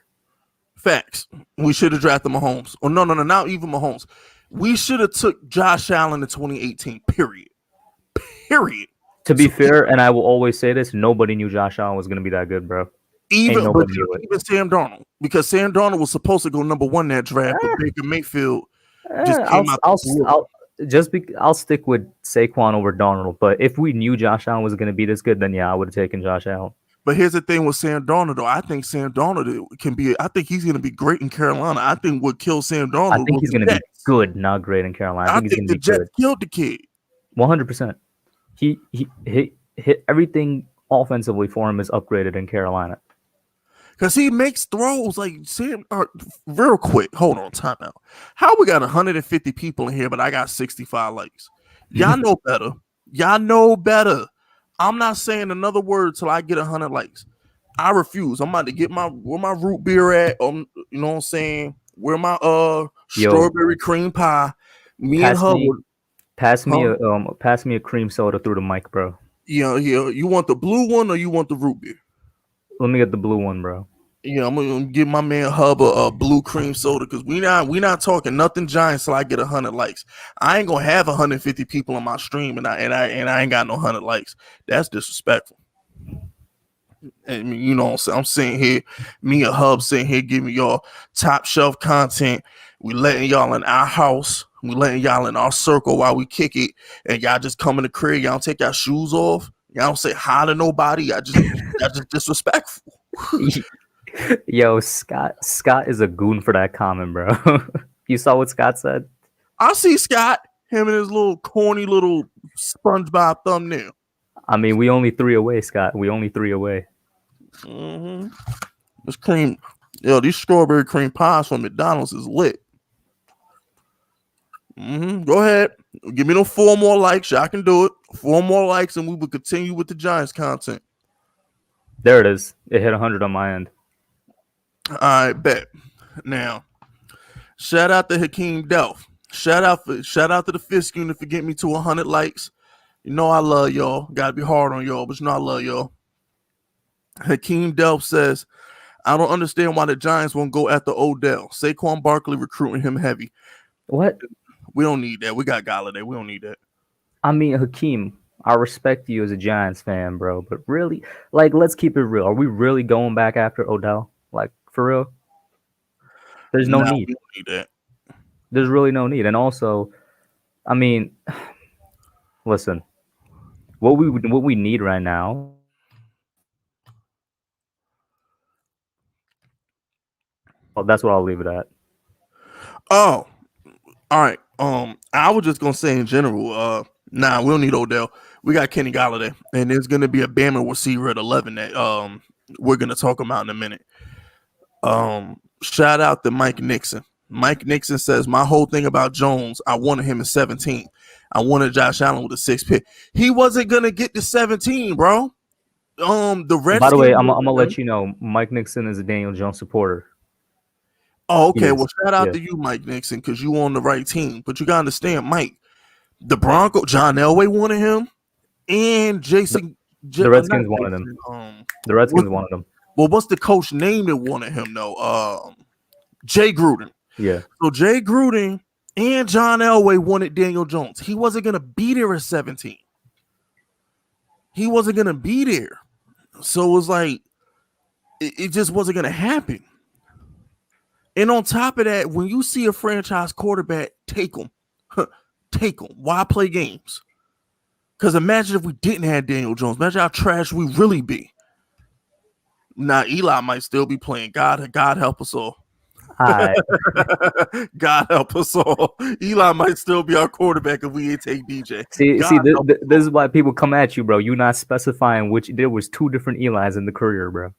Facts. We should have drafted Mahomes. Or no, not even Mahomes. We should have took Josh Allen in 2018, period.
To be fair, and I will always say this, nobody knew Josh Allen was going to be that good, bro.
Even Sam Darnold, because Sam Darnold was supposed to go number 1 in that draft, but Baker Mayfield just came out.
I'll stick with Saquon over Darnold. But if we knew Josh Allen was going to be this good, then yeah, I would have taken Josh Allen.
But here's the thing with Sam Darnold, though. I think Sam Darnold can be. I think he's going to be great in Carolina. I think what killed Sam Darnold.
I think he's going to be good, not great in Carolina. I think he's going to be
Jets
good.
Killed the kid.
100%. He hit everything offensively for him is upgraded in Carolina.
Because he makes throws like Sam. Real quick, hold on, time out. How we got 150 people in here, but I got 65 likes? Y'all know better. Y'all know better. I'm not saying another word till I get 100 likes. I refuse. I'm about to get where my root beer at. You know what I'm saying? Where my strawberry cream pie.
Pass me a cream soda through the mic, bro.
Yeah. You want the blue one or you want the root beer?
Let me get the blue one, bro.
Yeah, I'm gonna give my man Hub a blue cream soda because we not talking nothing Giants till I get 100 likes. I ain't gonna have 150 people on my stream and I ain't got no 100 likes. That's disrespectful. And you know, I'm sitting here, me and Hub sitting here giving y'all top shelf content. We letting y'all in our house. We letting y'all in our circle while we kick it, and y'all just come in the crib. Y'all don't take your shoes off. Y'all don't say hi to nobody. Y'all just disrespectful.
Yo, Scott is a goon for that comment, bro. You saw what Scott said?
I see Scott, him and his little corny little SpongeBob thumbnail.
I mean, we only 3 away, Scott. We only 3 away.
Mm-hmm. This cream, these strawberry cream pies from McDonald's is lit. Mm-hmm. Go ahead. Give me 4 more likes. Y'all can do it. 4 more likes, and we will continue with the Giants content.
There it is. It hit 100 on my end.
All right, bet. Now, shout out to Hakeem Delph. Shout out to the FISK unit for getting me to 100 likes. You know I love y'all. Gotta be hard on y'all, but you know I love y'all. Hakeem Delph says, I don't understand why the Giants won't go after Odell. Saquon Barkley recruiting him heavy.
What?
We don't need that. We got Galladay. We don't need that.
I mean, Hakeem, I respect you as a Giants fan, bro. But really, let's keep it real. Are we really going back after Odell? For real? There's no need.
We don't need that.
There's really no need. And also, I mean, listen, what we need right now. Well, that's what I'll leave it at.
Oh, all right. I was just gonna say in general, we don't need Odell. We got Kenny Galladay, and there's gonna be a Bama receiver at 11 that we're gonna talk about in a minute. Shout out to Mike Nixon. Mike Nixon says, my whole thing about Jones, I wanted him at 17. I wanted Josh Allen with a 6th pick. He wasn't gonna get to 17, bro. The Redskins.
By the way, I'm gonna let you know, Mike Nixon is a Daniel Jones supporter.
Oh, okay. Well, shout out to you, Mike Nixon, because you on the right team. But you gotta understand, Mike, the Broncos, John Elway wanted him, and Jason.
The Redskins wanted him. The Redskins wanted him.
Well, what's the coach name that wanted him though? Jay Gruden.
Yeah.
So Jay Gruden and John Elway wanted Daniel Jones. He wasn't gonna be there at 17. He wasn't gonna be there. So it was like it just wasn't gonna happen. And on top of that, when you see a franchise quarterback, take them. Take them. Why play games? Because imagine if we didn't have Daniel Jones. Imagine how trash we really be. Now Eli might still be playing. God help us all. God help us all. Eli might still be our quarterback if we ain't take DJ.
This is why people come at you, bro. You're not specifying which. There was 2 different Elis in the career, bro.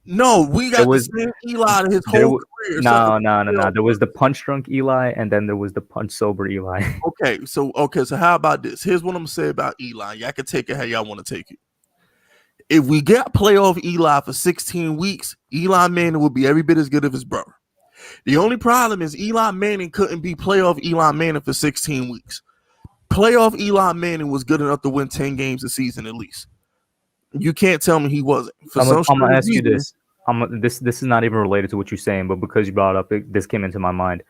No, we got the same Eli his whole career.
No. There was the punch drunk Eli, and then there was the punch sober Eli.
Okay, so how about this? Here's what I'm gonna say about Eli. Y'all can take it how y'all want to take it. If we get playoff Eli for 16 weeks, Eli Manning would be every bit as good as his brother. The only problem is Eli Manning couldn't be playoff Eli Manning for 16 weeks. Playoff Eli Manning was good enough to win 10 games a season at least. You can't tell me he wasn't.
I'm gonna ask you this. This is not even related to what you're saying, but because you brought it up, this came into my mind.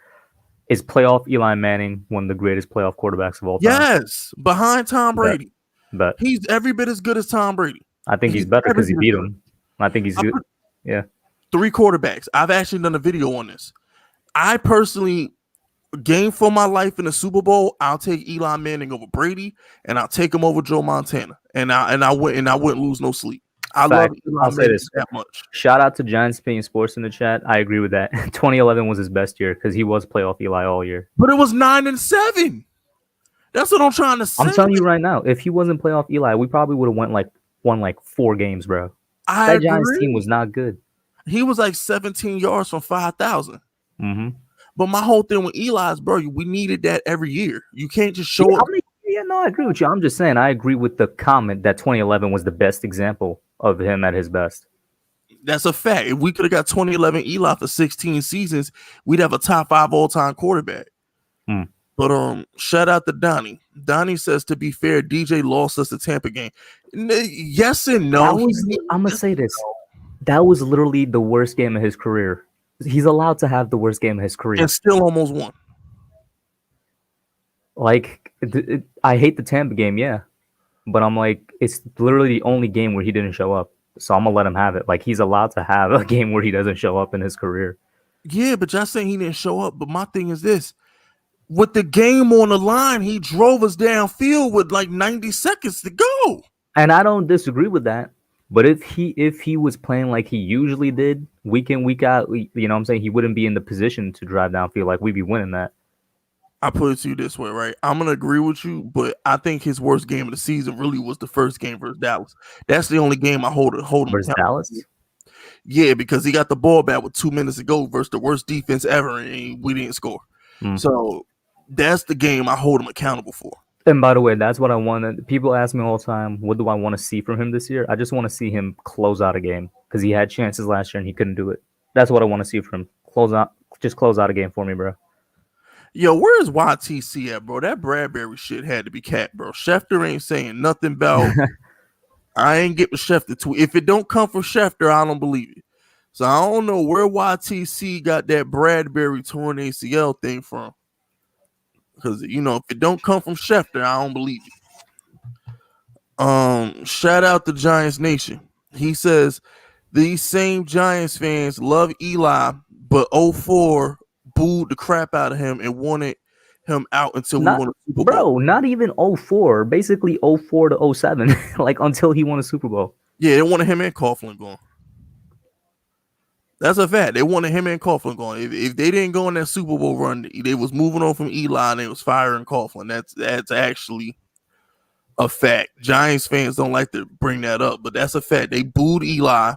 Is playoff Eli Manning one of the greatest playoff quarterbacks of all time?
Yes, behind Tom Brady.
But
he's every bit as good as Tom Brady.
I think he's better because he beat him. I think he's good. Yeah.
3 quarterbacks. I've actually done a video on this. I personally, game for my life in the Super Bowl, I'll take Eli Manning over Brady, and I'll take him over Joe Montana, and I wouldn't lose no sleep. I love Eli Manning that much.
Shout out to Giants Paying Sports in the chat. I agree with that. 2011 was his best year because he was playoff Eli all year.
But it was 9-7. That's what I'm trying to say.
I'm telling you right now, if he wasn't playoff Eli, we probably would have won 4 games, bro. That Giants team was not good.
He was 17 yards from 5,000.
Mm-hmm.
But my whole thing with Eli is, bro, we needed that every year. You can't just show up.
I agree with you. I'm just saying I agree with the comment that 2011 was the best example of him at his best.
That's a fact. If we could have got 2011 Eli for 16 seasons, we'd have a top 5 all-time quarterback. But shout out to Donnie. Donnie says, to be fair, DJ lost us the Tampa game. Yes and no.
I'm gonna say this. That was literally the worst game of his career. He's allowed to have the worst game of his career.
And still almost won.
I hate the Tampa game, yeah. But I'm it's literally the only game where he didn't show up. So I'm going to let him have it. He's allowed to have a game where he doesn't show up in his career.
Yeah, but y'all saying he didn't show up. But my thing is this. With the game on the line, he drove us downfield with 90 seconds to go.
And I don't disagree with that. But if he was playing like he usually did, week in, week out, you know what I'm saying, he wouldn't be in the position to drive downfield. We'd be winning that.
I put it to you this way, right? I'm going to agree with you, but I think his worst game of the season really was the first game versus Dallas. That's the only game I hold him
versus Dallas?
Yeah, because he got the ball back with 2 minutes to go versus the worst defense ever, and we didn't score. So that's the game I hold him accountable for.
And by the way, that's what I wanted. People ask me all the time, what do I want to see from him this year? I just want to see him close out a game because he had chances last year and he couldn't do it. That's what I want to see from him. Just close out a game for me, bro.
Yo, where is YTC at, bro? That Bradbury shit had to be cat, bro. Schefter ain't saying nothing about I ain't getting Schefter to. If it don't come from Schefter, I don't believe it. So I don't know where YTC got that Bradbury torn ACL thing from. Because, if it don't come from Schefter, I don't believe it. Shout out to Giants Nation. He says, these same Giants fans love Eli, but 04 booed the crap out of him and wanted him out until we won a Super Bowl.
Bro, not even 04. Basically 04 to 07. Until he won a Super Bowl.
Yeah, they wanted him and Coughlin going. That's a fact. They wanted him and Coughlin going. If they didn't go in that Super Bowl run, they was moving on from Eli and they was firing Coughlin. That's actually a fact. Giants fans don't like to bring that up, but that's a fact. They booed Eli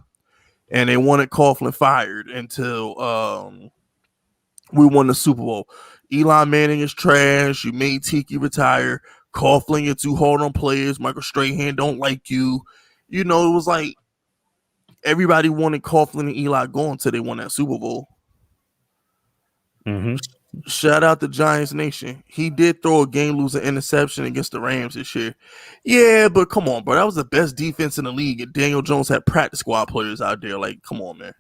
and they wanted Coughlin fired until we won the Super Bowl. Eli Manning is trash. You made Tiki retire. Coughlin, you're too hard on players. Michael Strahan don't like you. It was everybody wanted Coughlin and Eli going until they won that Super Bowl.
Mm-hmm.
Shout out to Giants Nation. He did throw a game-losing interception against the Rams this year. Yeah, but come on, bro. That was the best defense in the league, and Daniel Jones had practice squad players out there. Come on, man.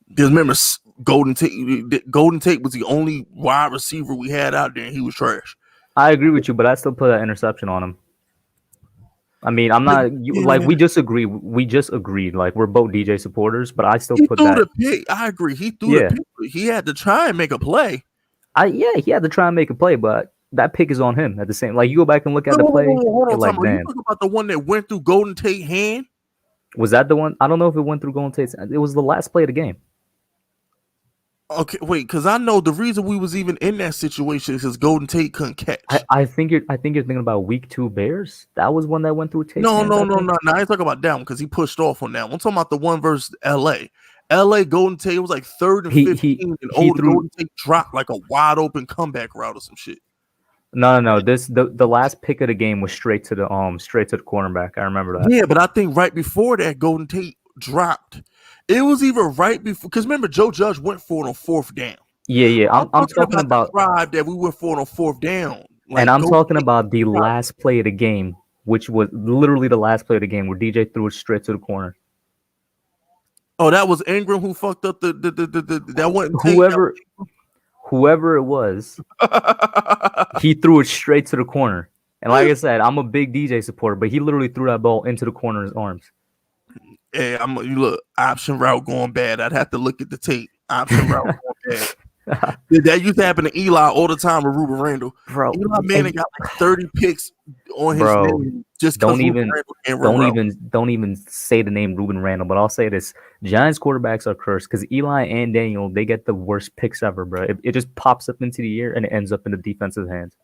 Because remember, Golden Tate was the only wide receiver we had out there, and he was trash.
I agree with you, but I still put an interception on him. I mean, I'm not like we just agree. We just agreed. Like we're both DJ supporters, but I still
He
put
threw
that.
the pick. I agree. He threw the pick. He had to try and make a play.
He had to try and make a play, but that pick is on him at the same. Like you go back and look at the play.
Hold on,
like,
are you talking about the one that went through Golden Tate's hand?
Was that the one? I don't know if it went through Golden Tate's. It was the last play of the game.
Okay, wait, because I know the reason we was even in that situation is because Golden Tate couldn't catch.
I think you're thinking about Week 2 Bears. That was one that went through Tate's.
No. I ain't talking about that one because he pushed off on that one. I'm talking about the one versus LA Golden Tate was like 3rd and 15, and Golden Tate dropped like a wide open comeback route or some shit.
No. The last pick of the game was straight to the cornerback. I remember that.
Yeah, but I think right before that, Golden Tate dropped. It was even right before, because remember Joe Judge went for it on 4th down.
Yeah. I'm talking about
the drive that we went for it on 4th down.
Like, and I'm talking about the last play of the game, which was literally the last play of the game where DJ threw it straight to the corner.
Oh, that was Ingram who fucked up that one.
Whoever it was, he threw it straight to the corner. And like I said, I'm a big DJ supporter, but he literally threw that ball into the corner's arms.
Hey, you look, option route going bad. I'd have to look at the tape. Option route going bad. That used to happen to Eli all the time with Ruben Randall.
Bro,
Eli Manning got like 30 picks on his name just
don't even say the name Ruben Randall, but I'll say this. Giants quarterbacks are cursed because Eli and Daniel, they get the worst picks ever, bro. It just pops up into the air and it ends up in the defensive hands.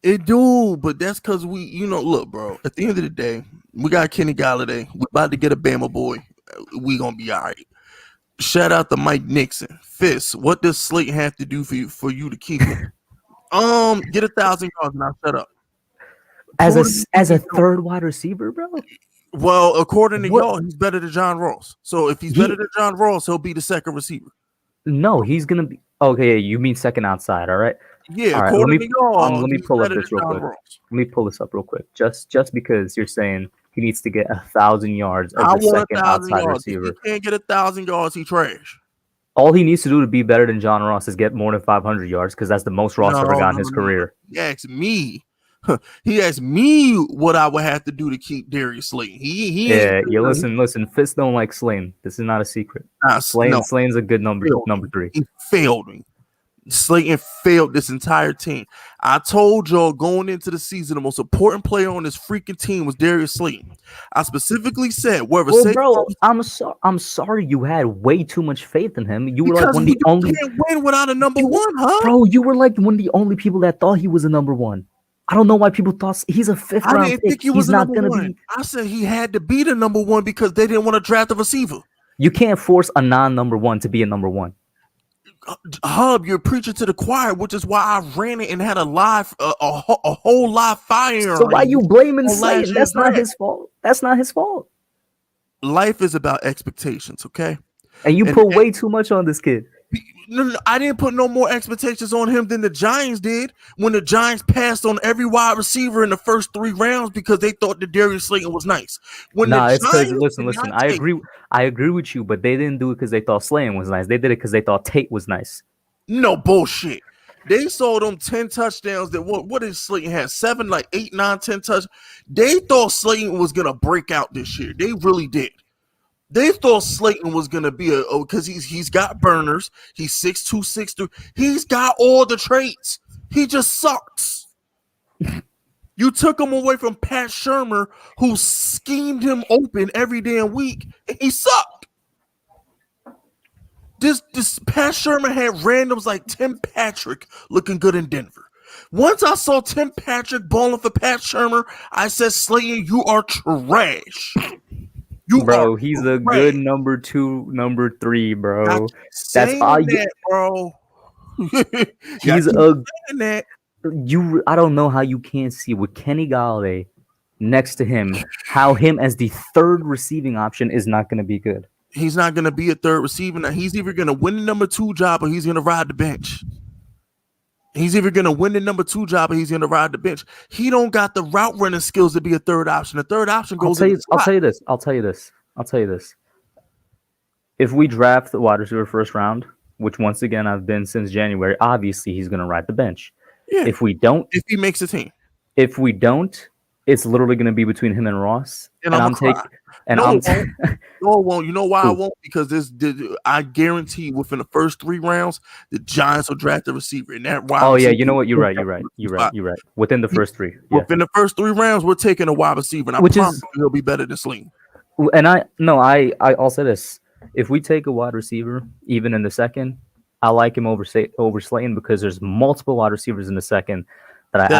It do, but that's because look, bro, at the end of the day, we got Kenny Galladay. We about to get a Bama boy. We gonna be all right. Shout out to Mike Nixon. FISK, what does Slayton have to do for you to keep him? Get 1,000 yards and I'll shut up.
As a third wide receiver, bro?
Well, according to y'all, he's better than John Ross. So if he's better than John Ross, he'll be the second receiver.
No, he's gonna be okay. You mean second outside, all right?
Yeah,
all right,
according to y'all,
let me pull up this real quick. Ross. Let me pull this up real quick. Just because you're saying he needs to get 1,000 yards as the second outside receiver.
If he can't get 1,000 yards, he trash.
All he needs to do to be better than John Ross is get more than 500 yards because that's the most Ross ever got in his career.
He asked me. He asked me what I would have to do to keep Darius Slayton.
Listen. FISK don't like Slayton. This is not a secret. Slayton's a good number 3.
He failed me. Slayton failed this entire team. I told y'all going into the season, the most important player on this freaking team was Darius Slayton. I specifically said,
I'm sorry you had way too much faith in him. You were like one of the only.
You can't win without a number one, huh?
Bro, you were like one of the only people that thought he was a number one. I don't know why people thought he's a 5th round pick. I didn't think he was not going to be.
I said he had to be the number one because they didn't want to draft a receiver.
You can't force a non-number one to be a number one.
Hub, you're preaching to the choir, which is why I ran it and had a whole live fire.
So why you blaming Slayton? That's not his fault. That's not his fault.
Life is about expectations, okay?
And you put way too much on this kid.
No, I didn't put no more expectations on him than the Giants did when the Giants passed on every wide receiver in the first 3 rounds because they thought that Darius Slayton was nice.
It's because listen. I agree with you, but they didn't do it because they thought Slayton was nice. They did it because they thought Tate was nice.
No bullshit. They saw them 10 touchdowns. That what did Slayton have? 7, like 8, 9, 10 touchdowns. They thought Slayton was gonna break out this year. They really did. They thought Slayton was gonna be because he's got burners. He's 6'2", 6'3". He's got all the traits. He just sucks. You took him away from Pat Shurmur, who schemed him open every damn week, and he sucked. This Pat Shurmur had randoms like Tim Patrick looking good in Denver. Once I saw Tim Patrick balling for Pat Shurmur, I said, Slayton, you are trash.
He's a good number 2, number 3, bro. That's all
bro.
He's I don't know how you can't see with Kenny Galladay next to him how him as the 3rd receiving option is not going to be good.
He's not going to be a 3rd receiver. Now he's either going to win the number 2 job or he's going to ride the bench. He's either going to win the number 2 job or he's going to ride the bench. He don't got the route running skills to be a 3rd option. The 3rd option goes.
I'll tell you this. If we draft the wide receiver 1st round, which once again I've been since January, obviously he's going to ride the bench.
Yeah.
If we don't,
if he makes the team,
if we don't, It's literally going to be between him and Ross.
And I'm
taking.
No, it won't. You know why I won't? Because I guarantee within the first 3 rounds, the Giants will draft a receiver. And that wide receiver.
You know what? You're right. Within the first 3.
Yeah. Within the first 3 rounds, we're taking a wide receiver. And I promise he'll be better than Slayton.
And I'll say this. If we take a wide receiver, even in the second, I like him over Slayton because there's multiple wide receivers in the second that I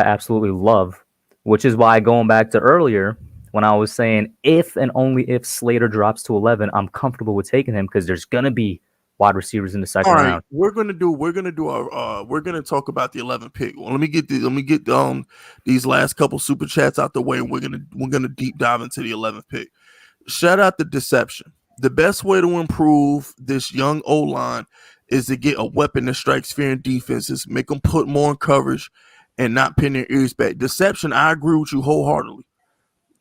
absolutely love, which is why going back to earlier when I was saying if and only if Slater drops to 11, I'm comfortable with taking him because there's gonna be wide receivers in the second round.
We're gonna talk about the 11th pick. Well, let me get these last couple super chats out the way, and we're gonna deep dive into the 11th pick. Shout out to Deception. The best way to improve this young O-line is to get a weapon that strikes fear in defenses, make them put more in coverage, and not pin their ears back. Deception, I agree with you wholeheartedly.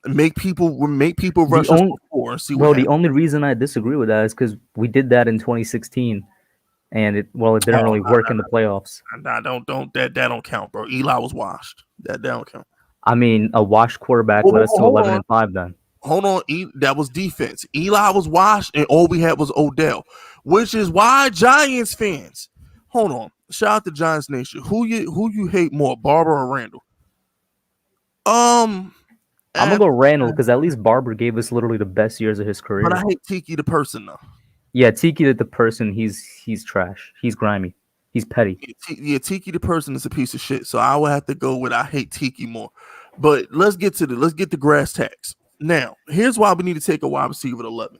Make people rush us before and see what happens.
The only reason I disagree with that is because we did that in 2016, and it didn't really work in the playoffs.
That don't count, bro. Eli was washed. That don't count.
I mean, a washed quarterback led us to 11-5 then.
Hold on, that was defense. Eli was washed, and all we had was Odell, which is why Giants fans. Hold on, shout out to Giants Nation. Who you hate more, Barber or Randall? I'm
gonna go Randall because at least Barber gave us literally the best years of his career.
But I hate Tiki the person though.
Yeah, Tiki the person, he's trash. He's grimy. He's petty.
Yeah, Tiki the person is a piece of shit. So I would have to go with I hate Tiki more. But let's get the grass tacks. Now, here's why we need to take a wide receiver at 11.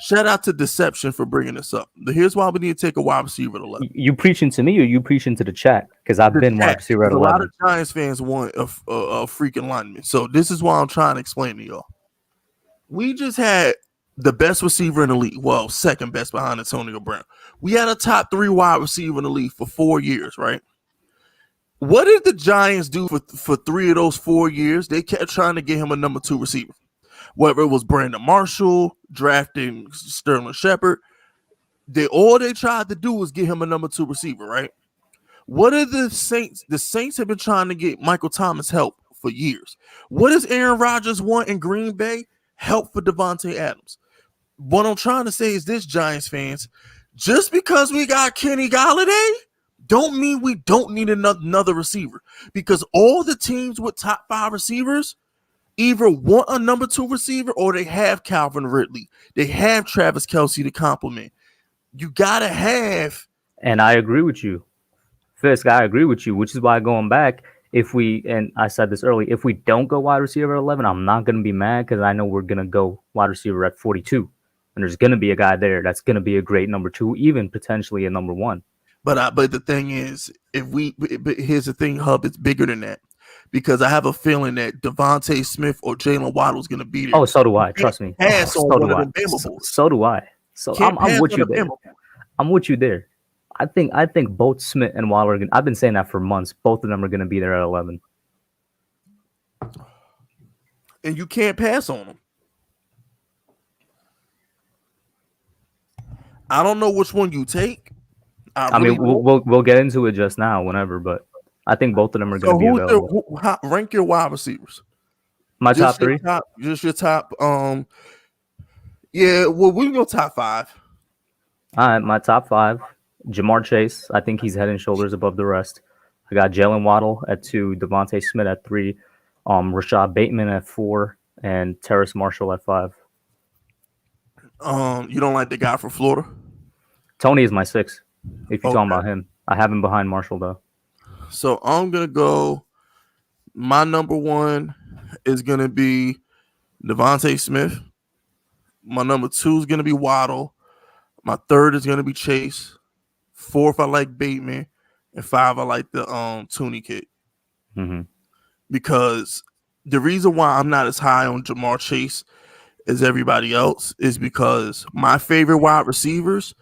Shout out to Deception for bringing this up. Here's why we need to take a wide receiver at 11.
You preaching to me or you preaching to the chat? Because I've been wide receiver at 11. A lot of
Giants fans want a freaking lineman. So this is why I'm trying to explain to y'all. We just had the best receiver in the league. Well, second best behind Antonio Brown. We had a top 3 wide receiver in the league for 4 years, right? What did the Giants do for 3 of those 4 years? They kept trying to get him a number 2 receiver. Whether it was Brandon Marshall, drafting Sterling Shepard, all they tried to do was get him a number 2 receiver, right? What are the Saints? The Saints have been trying to get Michael Thomas help for years. What does Aaron Rodgers want in Green Bay? Help for Devonta Adams. What I'm trying to say is this, Giants fans, just because we got Kenny Golladay don't mean we don't need another receiver, because all the teams with top 5 receivers either want a number 2 receiver or they have Calvin Ridley. They have Travis Kelce to complement. You got to have.
And I agree with you. FISK, I agree with you, which is why going back, and I said this early, if we don't go wide receiver at 11, I'm not going to be mad because I know we're going to go wide receiver at 42. And there's going to be a guy there that's going to be a great number 2, even potentially a number 1.
But the thing is, but here's the thing, Hub, it's bigger than that. Because I have a feeling that Devonta Smith or Jalen Waddle is going to be there.
Oh, so do I. Trust me. So do I. So I'm with you there. I'm with you there. I think both Smith and Waddle are going to, I've been saying that for months. Both of them are going to be there at 11.
And you can't pass on them. I don't know which one you take.
I mean, we'll get into it just now, whenever, but I think both of them are going to be available.
Rank your wide receivers.
My top 3?
Just your top. Yeah, well, we can go top 5.
All right, my top 5. Jamar Chase. I think he's head and shoulders above the rest. I got Jalen Waddle at 2, Devonta Smith at 3, Rashad Bateman at 4, and Terrace Marshall at 5.
You don't like the guy from Florida?
Tony is my 6. If you're talking about him, I have him behind Marshall though.
So I'm gonna go. My number 1 is gonna be Devonta Smith. My number 2 is gonna be Waddle. My 3rd is gonna be Chase. 4th, I like Bateman, and 5, I like the Tooney kid.
Mm-hmm.
Because the reason why I'm not as high on Jamar Chase as everybody else is because my favorite wide receivers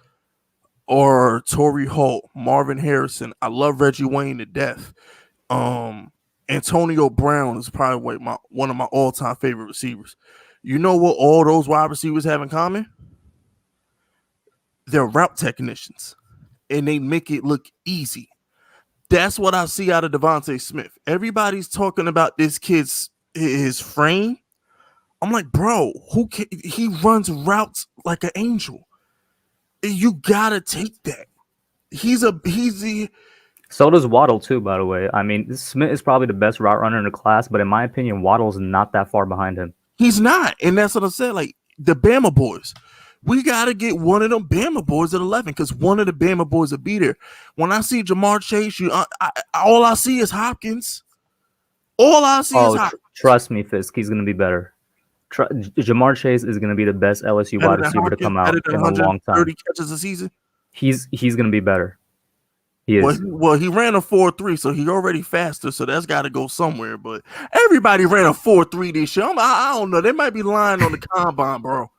are Torrey Holt, Marvin Harrison. I love Reggie Wayne to death. Antonio Brown is probably one of my all-time favorite receivers. You know what all those wide receivers have in common? They're route technicians, and they make it look easy. That's what I see out of Devonta Smith. Everybody's talking about this kid's his frame. I'm like, bro, he runs routes like an angel. You gotta take that.
So does Waddle too, by the way. I mean, Smith is probably the best route runner in the class, but in my opinion, Waddle's not that far behind him.
He's not, and that's what I said. Like the Bama boys, we gotta get one of them Bama boys at 11 because one of the Bama boys will be there. When I see Jamar Chase, all I see is Hopkins. All I see is Hopkins.
Trust me, FISK, he's gonna be better. Jamar Chase is going to be the best LSU wide receiver to come out in a long time.
30 catches a season.
He's going to be better. He is.
Well, he ran a 4.3, so he's already faster. So that's got to go somewhere. But everybody ran a 4.3 this year. I don't know. They might be lying on the combine, bro.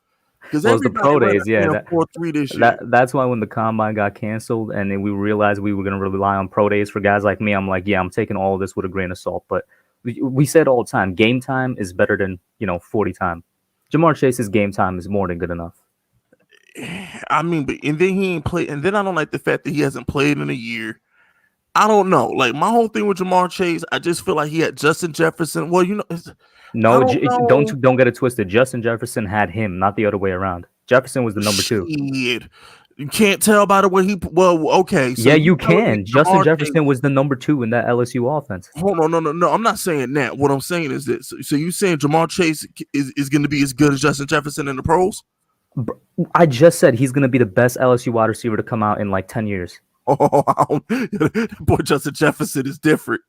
Because the pro days, yeah.
4.3 this year.
That's why when the combine got canceled and then we realized we were going to rely on pro days for guys like me, I'm like, yeah, I'm taking all of this with a grain of salt, but. We said all the time, game time is better than 40 time. Jamar Chase's game time is more than good enough.
I mean, and then he ain't played, and then I don't like the fact that he hasn't played in a year. I don't know. Like my whole thing with Jamar Chase, I just feel like he had Justin Jefferson. Well,
don't get it twisted. Justin Jefferson had him, not the other way around. Jefferson was the number 2.
You can't tell by the way he. Well, okay.
So yeah, you can. Justin Jefferson was the number 2 in that LSU offense.
Hold on, no. I'm not saying that. What I'm saying is this. So you saying Jamar Chase is going to be as good as Justin Jefferson in the pros?
I just said he's going to be the best LSU wide receiver to come out in like 10 years.
Oh, boy, Justin Jefferson is different.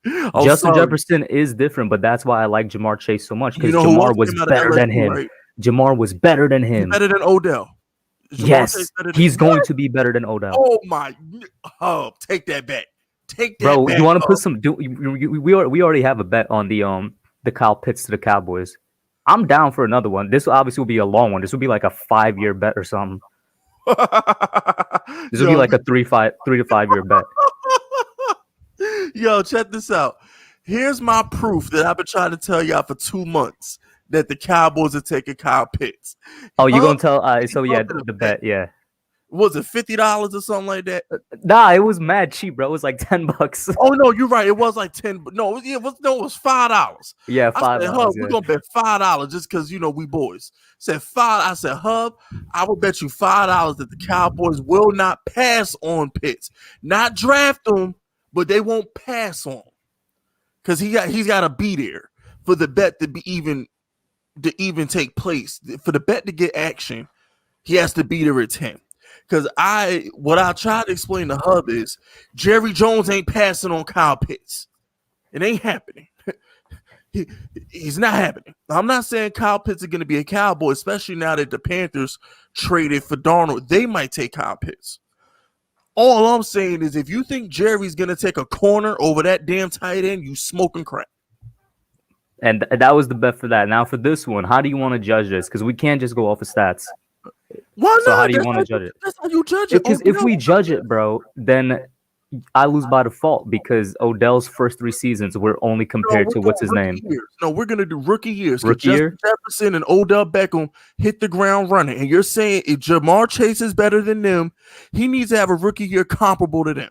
Jefferson is different, but that's why I like Jamar Chase so much because Jamar was better than him. Right? Jamar was better than him.
Better than Odell.
Yes, he's going to be better than Odell.
Oh my! Oh, take that back. Take that,
bro.
back,
you want to put some? We already have a bet on the Kyle Pitts to the Cowboys. I'm down for another one. This obviously will be a long one. This will be like a 5-year bet or something. This will be like a 3 to 5 year bet.
Yo, check this out. Here's my proof that I've been trying to tell y'all for 2 months. That the Cowboys are taking Kyle Pitts.
Oh, you're gonna tell? So yeah, the bet, yeah.
Was it $50 or something like that?
Nah, it was mad cheap, bro. It was like $10.
Oh no, you're right. It was like 10. No, it was $5.
Yeah, $5.
We're gonna bet $5 just because we boys. Said $5. I said, Hub, I will bet you $5 that the Cowboys will not pass on Pitts, not draft him, but they won't pass on because he's got to be there for the bet to be even take place. For the bet to get action, he has to be there at 10. Because what I tried to explain to Hub is Jerry Jones ain't passing on Kyle Pitts. It ain't happening. He's not happening. I'm not saying Kyle Pitts is going to be a Cowboy, especially now that the Panthers traded for Darnold. They might take Kyle Pitts. All I'm saying is if you think Jerry's going to take a corner over that damn tight end, you smoking crack.
And that was the bet for that. Now for this one, how do you want to judge this? Because we can't just go off of stats.
Why
so
not?
How do you want to judge it?
That's how you judge it.
Because if we judge it, bro, then I lose by default because Odell's first 3 seasons were only compared to what's his name.
Years. No, we're gonna do rookie years.
Rookie year?
Jefferson and Odell Beckham hit the ground running, and you're saying if Jamar Chase is better than them, he needs to have a rookie year comparable to them.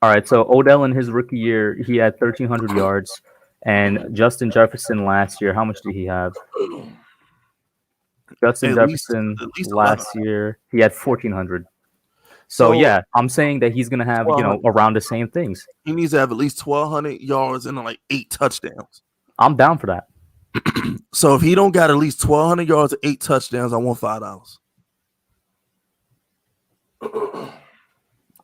All right, so Odell in his rookie year, he had 1,300 yards, and Justin Jefferson last year, how much did he have? Justin Jefferson last year, he had 1,400. So yeah, I'm saying that he's gonna have around the same things.
He needs to have at least 1,200 yards and like 8 touchdowns.
I'm down for that.
So if he don't got at least 1,200 yards and 8 touchdowns, I want $5.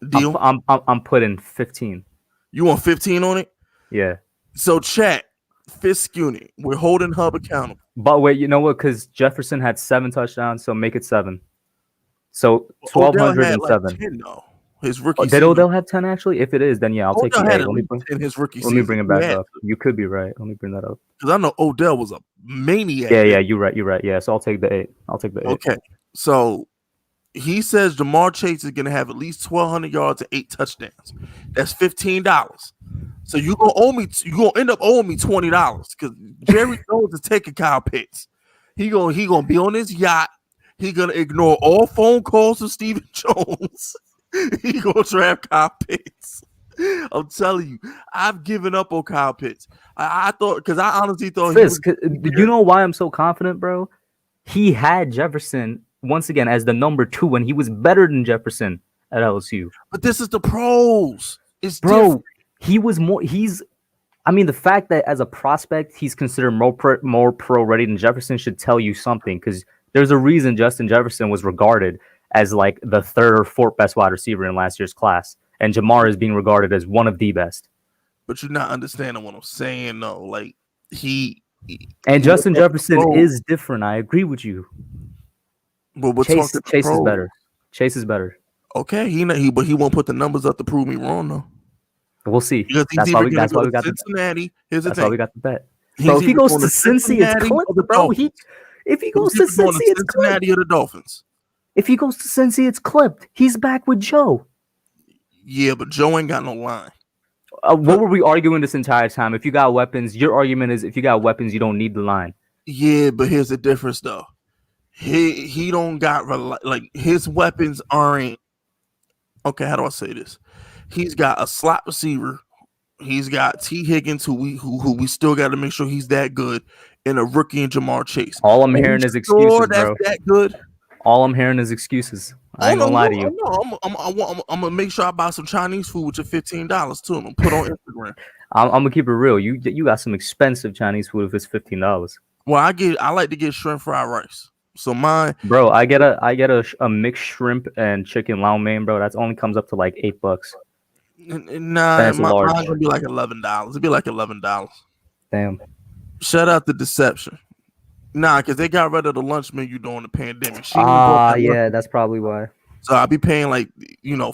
Deal.
I'm putting 15.
You want 15 on it?
Yeah.
So chat, FISK unit, we're holding Hub accountable.
But wait, you know what? Because Jefferson had 7 touchdowns, so make it 7. So 1,207.
Like 10, though. His rookie.
Did Odell have 10 actually? If it is, then yeah, I'll take the 8.
In his rookie
let me bring it back up. You could be right. Let me bring that up.
Because I know Odell was a maniac.
Yeah, you're right. Yeah, so I'll take the 8.
Okay, so he says Jamar Chase is going to have at least 1,200 yards and 8 touchdowns. That's $15. So you're gonna end up owing me $20 because Jerry Jones is taking Kyle Pitts. He gonna be on his yacht. He gonna ignore all phone calls from Stephen Jones. He gonna draft Kyle Pitts. I'm telling you, I've given up on Kyle Pitts. I thought, because I honestly thought
FISK, you know why I'm so confident, bro? He had Jefferson once again as the number 2, and he was better than Jefferson at LSU.
But this is the pros. It's
bro.
Different.
He was more. I mean, the fact that as a prospect he's considered more pro ready than Jefferson should tell you something, because there's a reason Justin Jefferson was regarded as like the 3rd or 4th best wide receiver in last year's class, and Jamar is being regarded as one of the best.
But you're not understanding what I'm saying, though. Like
Justin Jefferson is different. I agree with you.
But we're
Chase is better. Chase is better.
Okay, but he won't put the numbers up to prove me wrong, though.
We'll see. That's why we got
Cincinnati. Here's
that's why we got the bet. Bro, if he goes to Cincy, it's clipped, bro. If he goes to Cincy, it's
Cincinnati or the Dolphins.
If he goes to Cincy, it's clipped. He's back with Joe.
Yeah, but Joe ain't got no line.
What were we arguing this entire time? If you got weapons, your argument is if you got weapons, you don't need the line.
Yeah, but here's the difference, though. He don't got like his weapons aren't. Okay, how do I say this? He's got a slot receiver. He's got T. Higgins, who we still got to make sure he's that good, and a rookie in Jamar Chase.
All I'm hearing is excuses, bro.
That good.
All I'm hearing is excuses. I ain't gonna lie to you.
I'm gonna make sure I buy some Chinese food with your $15 too, and put on Instagram.
I'm gonna keep it real. You got some expensive Chinese food if it's $15.
Well, I like to get shrimp fried rice. So
bro, I get a mixed shrimp and chicken lao mein, bro. That only comes up to like $8.
Nah, mine gonna be like $11. It'd be like $11.
Damn.
Shout out to Deception. Nah, because they got rid of the lunch menu during the pandemic.
Yeah, that's probably why.
So I'll be paying like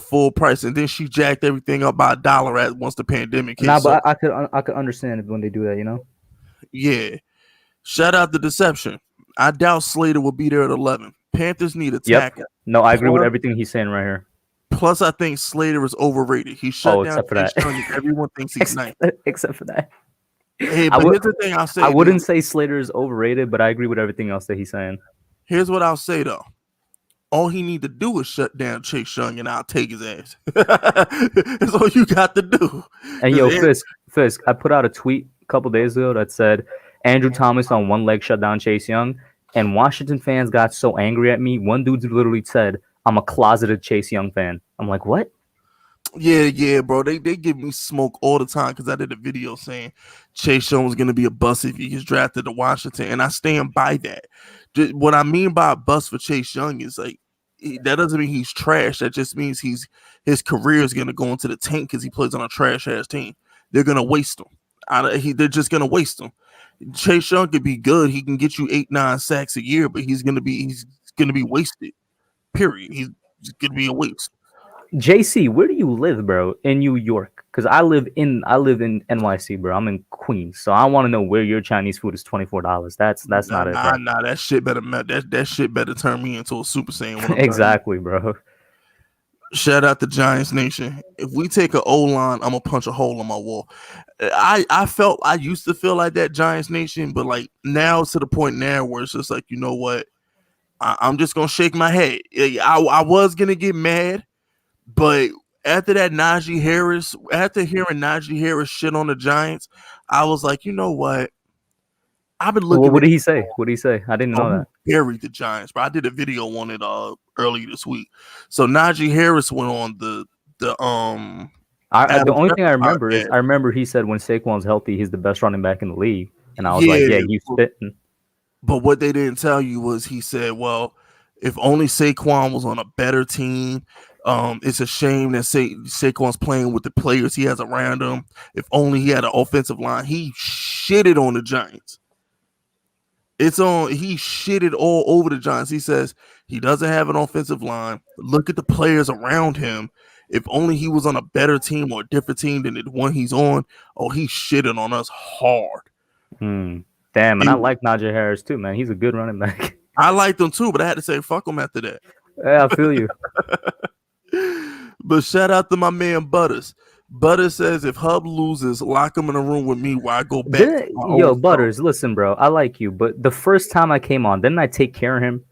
full price, and then she jacked everything up by $1 once the pandemic hit.
Nah, but I could understand it when they do that,
Yeah. Shout out to Deception. I doubt Slater will be there at 11. Panthers need a tackle.
No, I agree with everything he's saying right here.
Plus, I think Slater is overrated. He shut down
Chase
Young. Everyone thinks he's nice.
Except for that.
Hey, but here's the thing I'll say.
I wouldn't say Slater is overrated, but I agree with everything else that he's saying.
Here's what I'll say, though. All he need to do is shut down Chase Young, and I'll take his ass. That's all you got to do.
And Fisk, I put out a tweet a couple days ago that said Andrew Thomas on one leg shut down Chase Young, and Washington fans got so angry at me. One dude literally said, "I'm a closeted Chase Young fan." I'm like, what?
Yeah, bro. They give me smoke all the time because I did a video saying Chase Young was going to be a bust if he gets drafted to Washington, and I stand by that. What I mean by a bust for Chase Young is like that doesn't mean he's trash. That just means his career is going to go into the tank because he plays on a trash ass team. They're going to waste him. They're just going to waste him. Chase Young could be good. He can get you 8-9 sacks a year, but he's gonna be wasted. Period. He's gonna be a waste.
JC, where do you live, bro? In New York? Because I live in NYC, bro. I'm in Queens, so I want to know where your Chinese food is $24. That's not it.
Nah. That shit better turn me into a Super Saiyan.
Exactly, bro.
Shout out to Giants Nation. If we take an O-line, I'm gonna punch a hole in my wall. I used to feel like that, Giants Nation, but like now it's to the point now where it's just like, you know what? I'm just gonna shake my head. I was gonna get mad, but after hearing Najee Harris shit on the Giants, I was like, you know what? I've been looking.
What did he say? I didn't know that.
Buried the Giants, but I did a video on it earlier this week. So Najee Harris went on the
only thing I remember is he said when Saquon's healthy, he's the best running back in the league, and I was like, yeah, you spitting.
But what they didn't tell you was he said, well, if only Saquon was on a better team. It's a shame that Saquon's playing with the players he has around him. If only he had an offensive line. He shitted on the Giants. He shitted all over the Giants. He says he doesn't have an offensive line. Look at the players around him. If only he was on a better team or a different team than the one he's on. Oh, he shitted on us hard.
Damn, and I like Najee Harris too, man. He's a good running back.
I liked him too, but I had to say fuck him after that.
Yeah, I feel you.
But shout out to my man Butters. Butters says if Hub loses, lock him in a room with me while I go back.
Yo, Butters, listen, bro. I like you, but the first time I came on, didn't I take care of him?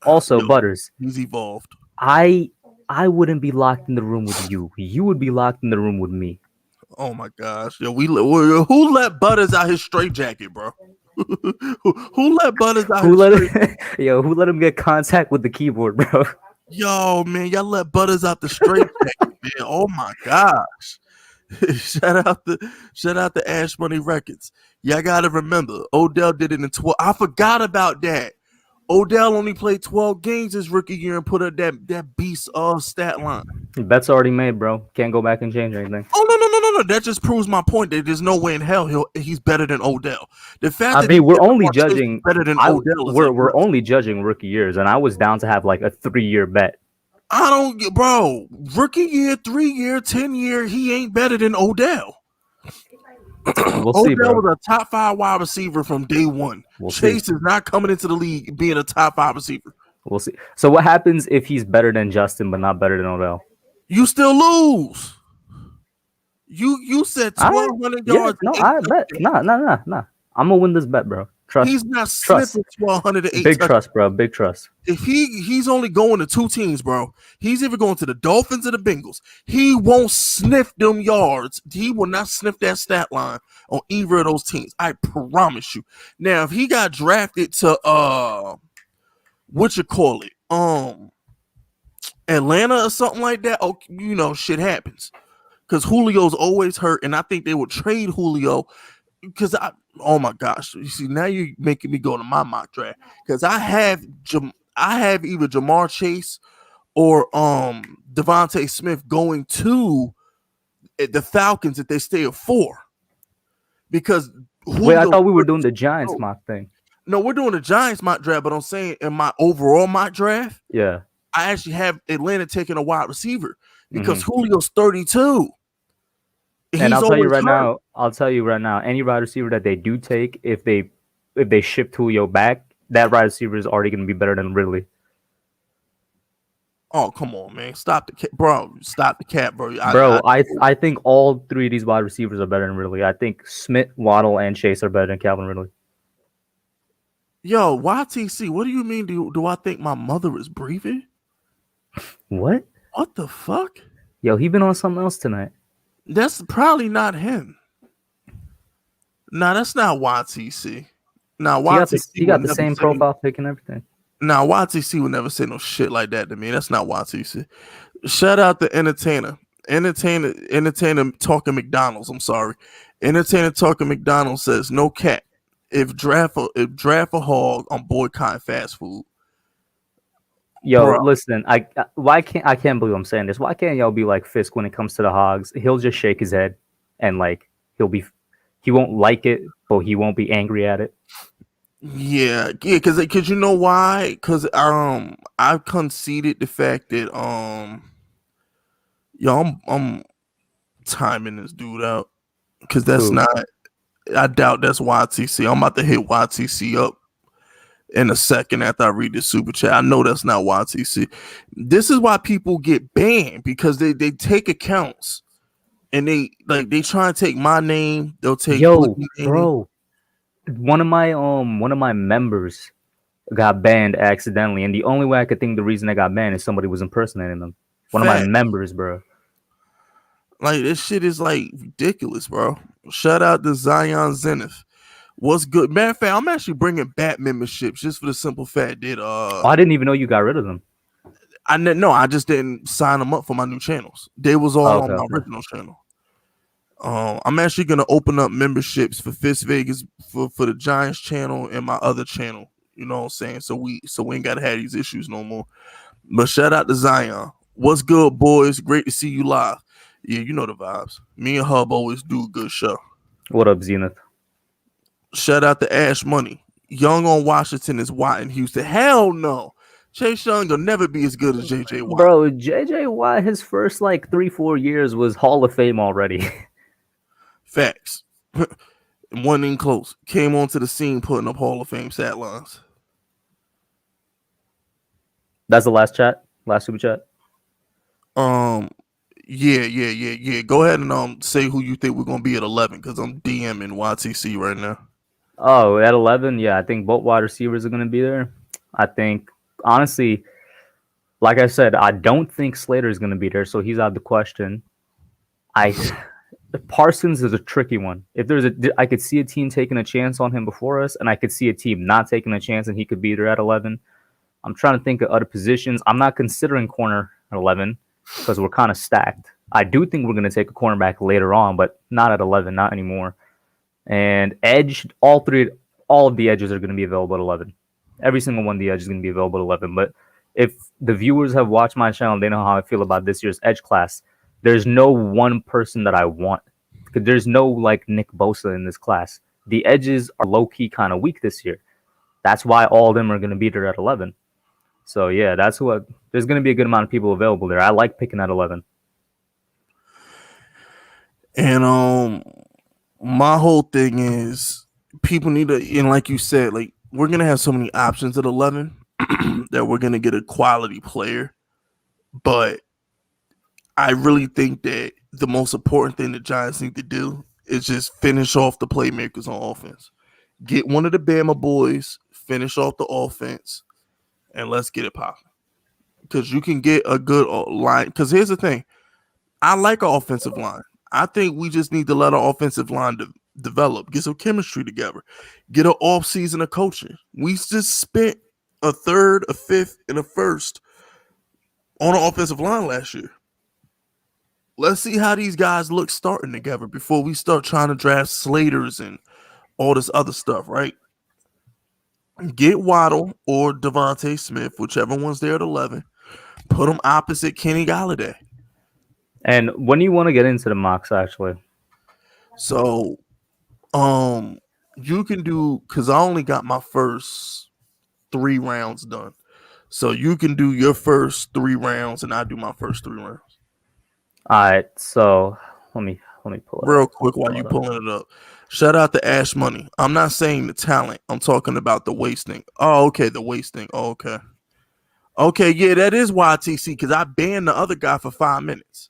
Also, Butters.
He's evolved.
I I wouldn't be locked in the room with you. You would be locked in the room with me.
Oh my gosh. Yo, who let Butters out his straitjacket, bro? Who let Butters out his straitjacket?
Who let him get contact with the keyboard, bro?
Yo, man, y'all let Butters out the straitjacket, man. Oh my gosh. shout out to Ash Money Records. Y'all gotta remember, Odell did it in 12. I forgot about that. Odell only played 12 games his rookie year and put up that beast stat line.
Bet's already made, bro. Can't go back and change anything.
Oh no! That just proves my point that there's no way in hell he's better than Odell. The fact
we're only judging
better than Odell.
We're only judging rookie years, and I was down to have like a 3-year bet.
I don't get, bro. Rookie year, 3-year, 10-year, he ain't better than Odell.
We'll see, bro.
Odell was a top 5 wide receiver from day one. Chase is not coming into the league being a top 5 receiver.
We'll see. So what happens if he's better than Justin but not better than Odell?
You still lose. You said 1,200 yards.
No, I bet. Nah. I'm gonna win this bet, bro. Trust.
He's not sniffing 1,208.
Big trust, bro. Big trust.
If he's only going to 2 teams, bro. He's either going to the Dolphins or the Bengals. He won't sniff them yards. He will not sniff that stat line on either of those teams. I promise you. Now, if he got drafted to Atlanta or something like that, shit happens. Because Julio's always hurt, and I think they would trade Julio. Because oh my gosh, you see, now you're making me go to my mock draft. Because I have either Jamar Chase or Devonta Smith going to the Falcons if they stay at 4. Because
Wait, I thought we were doing the Giants mock thing.
No, we're doing the Giants mock draft, but I'm saying in my overall mock draft,
yeah,
I actually have Atlanta taking a wide receiver because Julio's 32.
And I'll tell you right now, any wide receiver that they do take, if they ship Julio back, that wide receiver is already going to be better than Ridley.
Oh, come on, man. Stop the cap, bro. Stop the cap, bro.
I think all 3 of these wide receivers are better than Ridley. I think Smith, Waddle, and Chase are better than Calvin Ridley.
Yo, YTC, what do you mean? Do I think my mother is breathing?
What?
What the fuck?
Yo, he been on something else tonight.
That's probably not him. Nah, that's not YTC. Nah, YTC.
He got the same profile pic and everything.
Nah, YTC would never say no shit like that to me. That's not YTC. Shout out to Entertainer talking McDonald's. I'm sorry. Entertainer talking McDonald's says no cap. If draft a hog, I'm boycotting fast food.
Yo, bro. Listen, I can't believe I'm saying this. Why can't y'all be like FISK when it comes to the hogs? He'll just shake his head and like he won't like it, but he won't be angry at it.
Yeah, because you know why? Because I've conceded the fact that I'm timing this dude out because that's not. I doubt that's YTC. I'm about to hit YTC up in a second after I read this super chat. I know that's not YTC. This is why people get banned because they take accounts and they try and take my name. They'll take
bro. One of my members got banned accidentally, and the only way I could think the reason they got banned is somebody was impersonating them. One of my members, bro.
Like this shit is like ridiculous, bro. Shout out to Zion Zenith. What's good, matter of fact? I'm actually bringing back memberships just for the simple fact that
I didn't even know you got rid of them.
I just didn't sign them up for my new channels. They was all on my original channel. I'm actually gonna open up memberships for FISK Vegas for the Giants channel and my other channel. You know what I'm saying? So we ain't gotta have these issues no more. But shout out to Zion. What's good, boys? Great to see you live. Yeah, you know the vibes. Me and Hub always do a good show.
What up, Zenith?
Shout out to Ash Money. Young on Washington is Watt in Houston. Hell no. Chase Young will never be as good as JJ Watt.
Bro, JJ Watt, his first 3-4 years was Hall of Fame already.
Facts. One in close. Came onto the scene putting up Hall of Fame stat lines.
That's the last chat? Last super chat?
Yeah. Go ahead and say who you think we're gonna be at 11 because I'm DMing YTC right now.
Oh, at 11, yeah, I think both wide receivers are gonna be there. I think honestly, like I said, I don't think Slater is going to be there, so he's out of the question. Parsons is a tricky one. I could see a team taking a chance on him before us, and I could see a team not taking a chance, and he could be there at 11. I'm trying to think of other positions. I'm not considering corner at 11 because we're kind of stacked. I do think we're going to take a cornerback later on, but not at 11, not anymore. And edge, all of the edges are going to be available at 11. Every single one of the edges is going to be available at 11. But if the viewers have watched my channel, they know how I feel about this year's edge class. There's no one person that I want. Because there's no like Nick Bosa in this class. The edges are low-key kind of weak this year. That's why all of them are going to be there at 11. So, yeah, there's going to be a good amount of people available there. I like picking at 11.
And my whole thing is people need to, and like you said, like we're going to have so many options at 11 that we're going to get a quality player. But I really think that the most important thing the Giants need to do is just finish off the playmakers on offense. Get one of the Bama boys, finish off the offense, and let's get it popping. Because you can get a good line. Because here's the thing. I like our offensive line. I think we just need to let our offensive line develop, get some chemistry together, get an off-season of coaching. We just spent a third, a fifth, and a first on the offensive line last year. Let's see how these guys look starting together before we start trying to draft Slaters and all this other stuff, right? Get Waddle or Devonta Smith, whichever one's there at 11. Put them opposite Kenny Golladay.
And when do you want to get into the mocks, actually?
So, you can do, because I only got my first 3 rounds done. So you can do your first 3 rounds, and I do my first 3 rounds.
All right, so let me pull it
real quick while you pulling it up. Shout out to Ash Money. I'm not saying the talent. I'm talking about the wasting. Oh, okay, the wasting. Oh, okay. Okay, yeah, that is YTC because I banned the other guy for 5 minutes.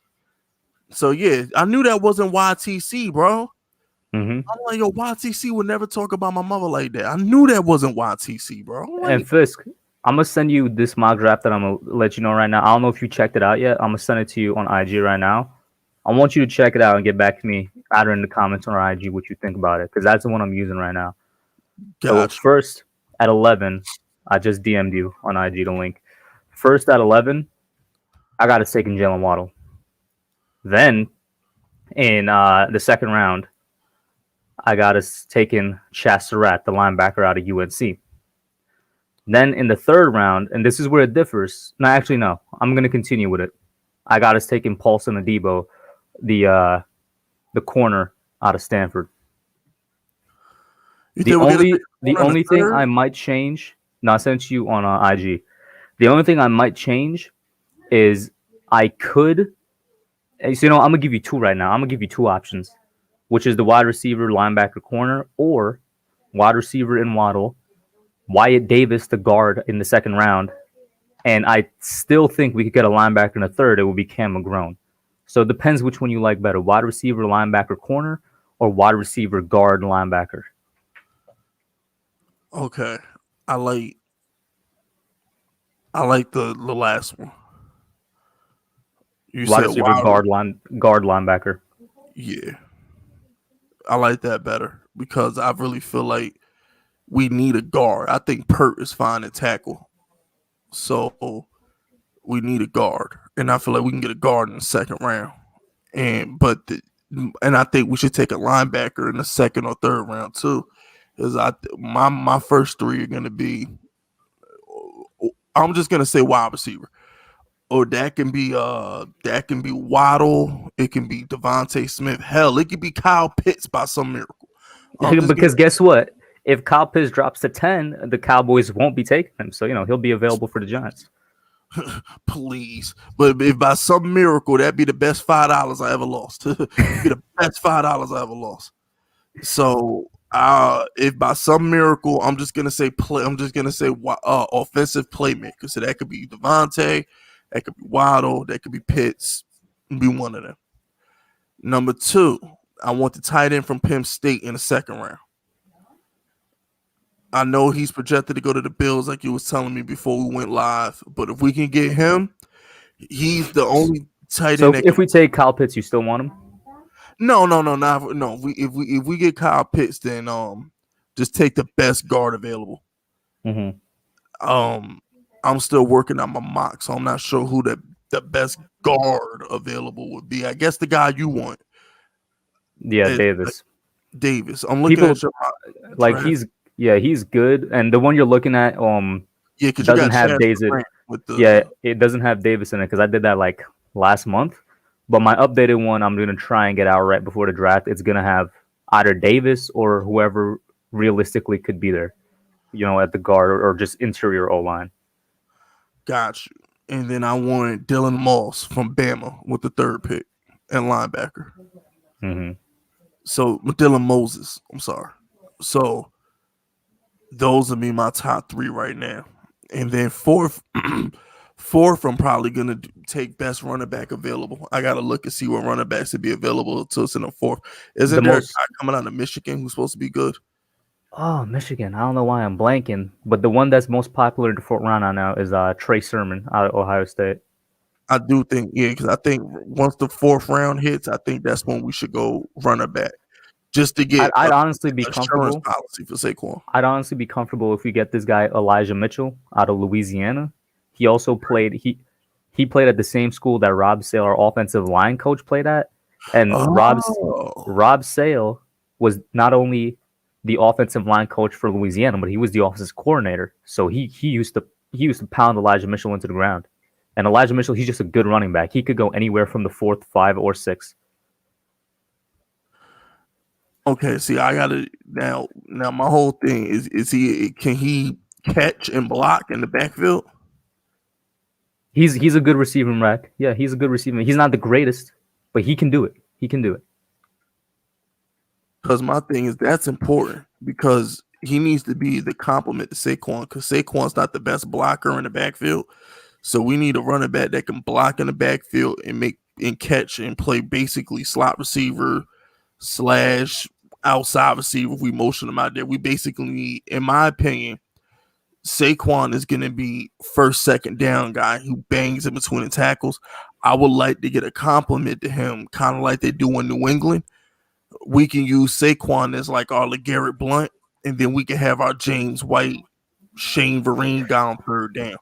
So yeah, I knew that wasn't YTC, bro. I'm like, yo, YTC would never talk about my mother like that. I knew that wasn't YTC, bro. Like,
and FISK, I'm gonna send you this mock draft that I'm gonna let you know right now. I don't know if you checked it out yet. I'm gonna send it to you on IG right now. I want you to check it out and get back to me either in the comments or IG what you think about it, because that's the one I'm using right now. Gotcha. So first at 11, I just DM'd you on IG the link. First at 11, I got us taking Jalen Waddle. Then in the second round, I got us taking Chaz Surratt, the linebacker out of UNC. Then in the third round, and this is where it differs. No, actually, no. I'm going to continue with it. I got us taking Paulson Adebo, the corner out of Stanford. The only thing I might change, no, I sent you on IG. The only thing I might change is I could, so, I'm going to give you 2 right now. I'm going to give you 2 options, which is the wide receiver, linebacker, corner, or wide receiver in Waddle, Wyatt Davis, the guard in the second round. And I still think we could get a linebacker in the third. It will be Cam McGrone. So it depends which one you like better, wide receiver, linebacker, corner, or wide receiver, guard, linebacker.
Okay. I like the last one.
You wide receiver, guard, linebacker.
Yeah. I like that better because I really feel like we need a guard. I think Pert is fine at tackle. So we need a guard. And I feel like we can get a guard in the second round. And I think we should take a linebacker in the second or third round too. Because my first 3 are gonna be, I'm just gonna say wide receiver. Or that can be Waddle. It can be Devonta Smith. Hell, it could be Kyle Pitts by some miracle.
Because guess what? If Kyle Pitts drops to 10, the Cowboys won't be taking him. So, he'll be available for the Giants.
Please. But if by some miracle, that'd be the best $5 I ever lost. It'd be the best $5 I ever lost. So if by some miracle, I'm just gonna say offensive playmaker. So that could be Devonta, that could be Waddle, that could be Pitts, be one of them. Number 2, I want the tight end from Penn State in the second round. I know he's projected to go to the Bills, like you was telling me before we went live. But if we can get him, he's the only tight
So
end that
if
can.
we take Kyle Pitts, you still want him?
No. If we get Kyle Pitts, then just take the best guard available.
Mm-hmm.
I'm still working on my mock, so I'm not sure who the best guard available would be. I guess the guy you want.
Yeah, Davis.
Davis. I'm looking at your
like draft. He's good, and the one you're looking at
because
doesn't have Davis.
With the,
it doesn't have Davis in it because I did that like last month. But my updated one, I'm gonna try and get out right before the draft. It's gonna have either Davis or whoever realistically could be there, at the guard or just interior O line.
Got you. And then I wanted Dylan Moss from Bama with the 3rd pick and linebacker.
Mm-hmm.
So Dylan Moses, I'm sorry. So those would be my top 3 right now. And then fourth, I'm probably gonna take best running back available. I gotta look and see what running backs would be available to us in the 4th. Isn't there a guy coming out of Michigan who's supposed to be good?
Oh, Michigan. I don't know why I'm blanking, but the one that's most popular in the 4th round right now is Trey Sermon out of Ohio State.
I do think, because I think once the 4th round hits, I think that's when we should go running back. Just to get
I'd honestly be comfortable.
Policy for Saquon.
I'd honestly be comfortable if we get this guy Elijah Mitchell out of Louisiana. He also played he played at the same school that Rob Sale, our offensive line coach, played at. And Rob Sale was not only the offensive line coach for Louisiana, but he was the offensive coordinator. So he used to pound Elijah Mitchell into the ground. And Elijah Mitchell, he's just a good running back. He could go anywhere from the 4th, 5, or 6.
Okay, see, I gotta now. My whole thing is can he catch and block in the backfield?
He's a good receiving back. Yeah, he's a good receiver. He's not the greatest, but he can do it. He can do it.
Because my thing is that's important because he needs to be the complement to Saquon because Saquon's not the best blocker in the backfield. So we need a running back that can block in the backfield and make and catch and play basically slot receiver / outside receiver. If we motion him out there, we basically need, in my opinion, Saquon is going to be 1st, 2nd down guy who bangs in between the tackles. I would like to get a compliment to him, kind of like they do in New England. We can use Saquon as like our LeGarrette Blount, and then we can have our James White, Shane Vereen guy on 3rd down.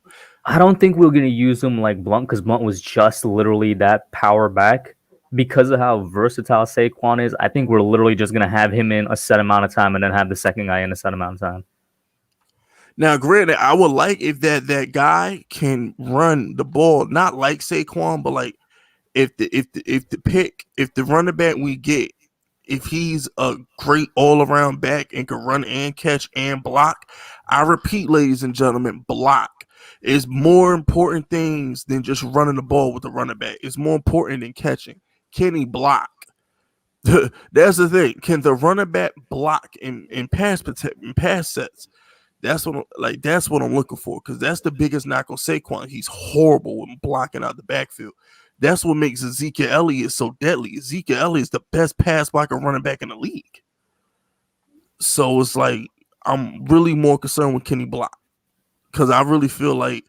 I don't think we're going to use him like Blount because Blount was just literally that power back. Because of how versatile Saquon is, I think we're literally just going to have him in a set amount of time and then have the second guy in a set amount of time.
Now, granted, I would like if that guy can run the ball, not like Saquon, but like if the running back we get, if he's a great all-around back and can run and catch and block, I repeat, ladies and gentlemen, block is more important things than just running the ball with the running back. It's more important than catching. Can he block? That's the thing. Can the running back block in pass sets? That's what I'm looking for because that's the biggest knock on Saquon. He's horrible in blocking out the backfield. That's what makes Ezekiel Elliott so deadly. Ezekiel Elliott is the best pass blocker running back in the league. So it's like I'm really more concerned with Kenny Block because I really feel like